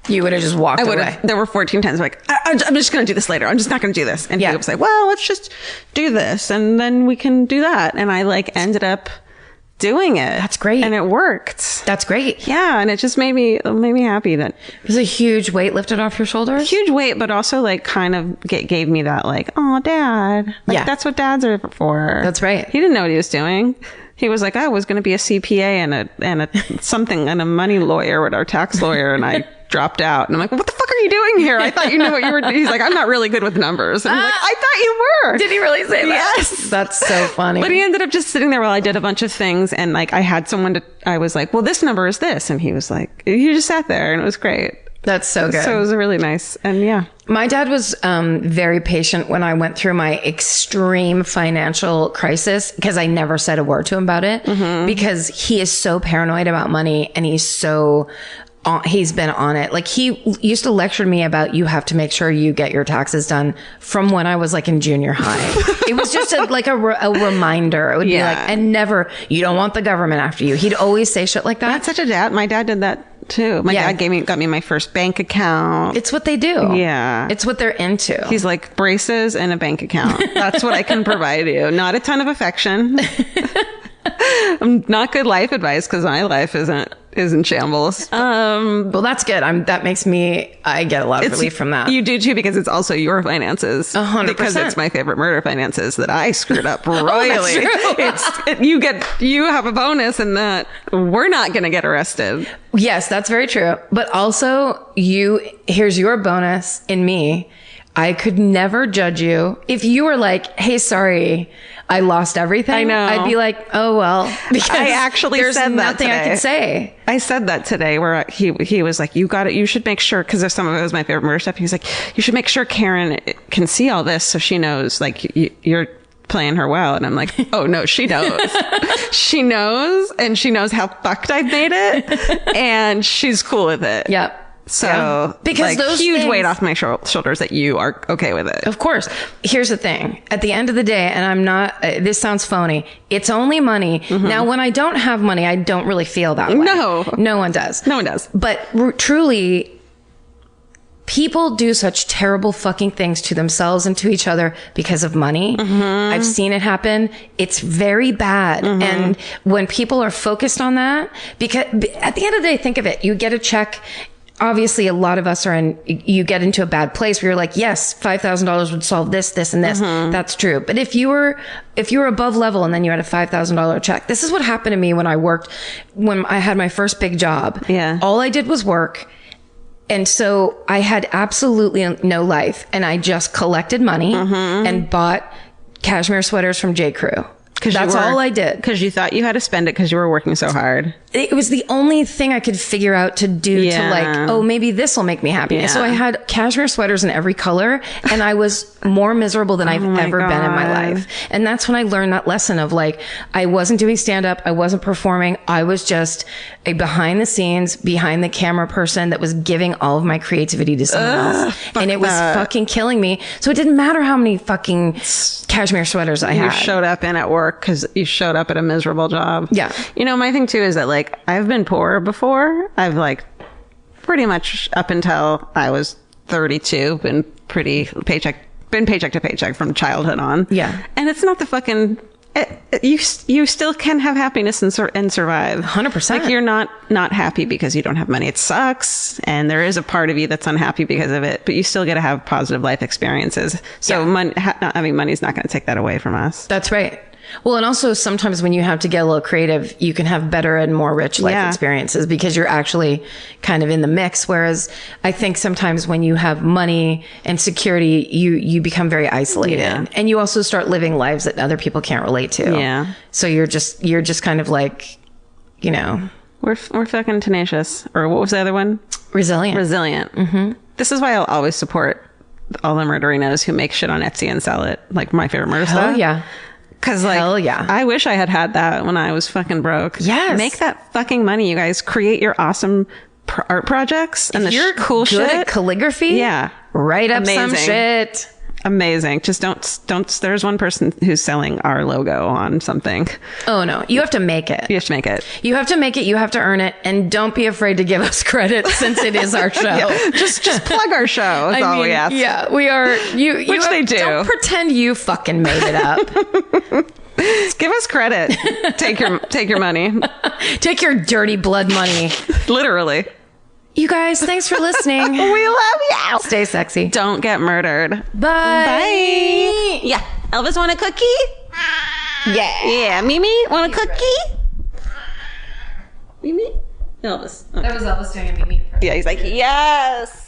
you would have just walked away. There were 14 times like, I'm just going to do this later. I'm just not going to do this. And he was like, well, let's just do this. And then we can do that. And I ended up doing it. That's great. And it worked. That's great. Yeah. And it just made me happy that it was a huge weight lifted off your shoulders. Huge weight, but also kind of gave me that oh, Dad. That's what dads are for. That's right. He didn't know what he was doing. He was like, I was going to be a CPA and a something and a money lawyer with our tax lawyer. And I dropped out. And I'm like, what the fuck are you doing here? I thought you knew what you were doing. He's like, I'm not really good with numbers. And I'm like, I thought you were. Did he really say that? Yes. That's so funny. But he ended up just sitting there while I did a bunch of things. And like, I had someone I was like, well, this number is this. And he was like, he just sat there and it was great. That's so good. So it was really nice. And yeah. My dad was very patient when I went through my extreme financial crisis because I never said a word to him about it because he is so paranoid about money and he's been on it. Like he used to lecture me about you have to make sure you get your taxes done from when I was like in junior high. It was just a reminder. It would be like, and never, you don't want the government after you. He'd always say shit like that. That's such a dad. My dad did that too. My dad got me my first bank account. It's what they do. Yeah. It's what they're into. He's like braces and a bank account. That's what I can provide you. Not a ton of affection. Not good life advice because my life isn't shambles. Well, that's good. I get a lot of relief from that. You do too, because it's also your finances. 100%. Because it's my favorite murder finances that I screwed up royally. That's true. You have a bonus in that we're not going to get arrested. Yes, that's very true. But also here's your bonus in me. I could never judge you. If you were like, hey, sorry, I lost everything. I know. I'd be like, oh, well. Because I actually there's said that nothing today. I could say. I said that today where he was like, you should make sure, because some of it was my favorite murder stuff. He's like, you should make sure Karen can see all this so she knows, like, you're playing her well. And I'm like, oh no, she knows. She knows, and she knows how fucked I've made it. And she's cool with it. Yep. So, because like, those huge things, weight off my shoulders that you are okay with it. Of course. Here's the thing. At the end of the day, and I'm not, this sounds phony. It's only money. Now, when I don't have money, I don't really feel that way. No one does. No one does. But truly, people do such terrible fucking things to themselves and to each other because of money. I've seen it happen. It's very bad. And when people are focused on that, because at the end of the day, think of it. You get a check. Obviously, a lot of us you get into a bad place where you're like, yes, $5,000 would solve this, this, and this. That's true. But if you were above level and then you had a $5,000 check, this is what happened to me when I had my first big job. Yeah. All I did was work. And so I had absolutely no life, and I just collected money and bought cashmere sweaters from J. Crew. That's all I did. Because you thought you had to spend it because you were working so hard. It was the only thing I could figure out to do to like, oh, maybe this will make me happy. Yeah. So I had cashmere sweaters in every color, and I was more miserable than I've ever been in my life. And that's when I learned that lesson of like, I wasn't doing stand up. I wasn't performing. I was just a behind the scenes, behind the camera person that was giving all of my creativity to someone else. And it was fucking killing me. So it didn't matter how many fucking cashmere sweaters I had. You showed up in at work because you showed up at a miserable job. Yeah. You know, my thing too is that like, I've been poor before. I've like pretty much up until I was 32 been paycheck to paycheck from childhood on. Yeah. And it's not the fucking, you still can have happiness and survive. 100%. Like you're not happy because you don't have money. It sucks. And there is a part of you that's unhappy because of it, but you still get to have positive life experiences. So not having money is not going to take that away from us. That's right. Well, and also sometimes when you have to get a little creative, you can have better and more rich life experiences because you're actually kind of in the mix. Whereas I think sometimes when you have money and security, you become very isolated, and you also start living lives that other people can't relate to. Yeah. So you're just kind of like, you know, we're fucking tenacious. Or what was the other one? Resilient. Mm-hmm. This is why I'll always support all the murderinos who make shit on Etsy and sell it. Like my favorite murder stuff. Oh yeah. Cause like, I wish I had that when I was fucking broke. Yes. Make that fucking money, you guys. Create your awesome art projects and you're cool good shit. At calligraphy. Yeah. Write up some shit. Amazing. Just don't, there's one person who's selling our logo on something. Oh no. You have to make it. You have to make it. You have to make it. You have to earn it. And don't be afraid to give us credit since it is our show. Just plug our show. That's all we ask. Yeah, we are. Which they do. Don't pretend you fucking made it up. Give us credit. Take your money. Take your dirty blood money. Literally. You guys, thanks for listening. We love you. Stay sexy. Don't get murdered. Bye. Bye. Yeah. Elvis want a cookie? Yeah. Yeah. Mimi want a cookie? Mimi? Elvis. That was Elvis doing a meet me. Yeah, he's like, yes.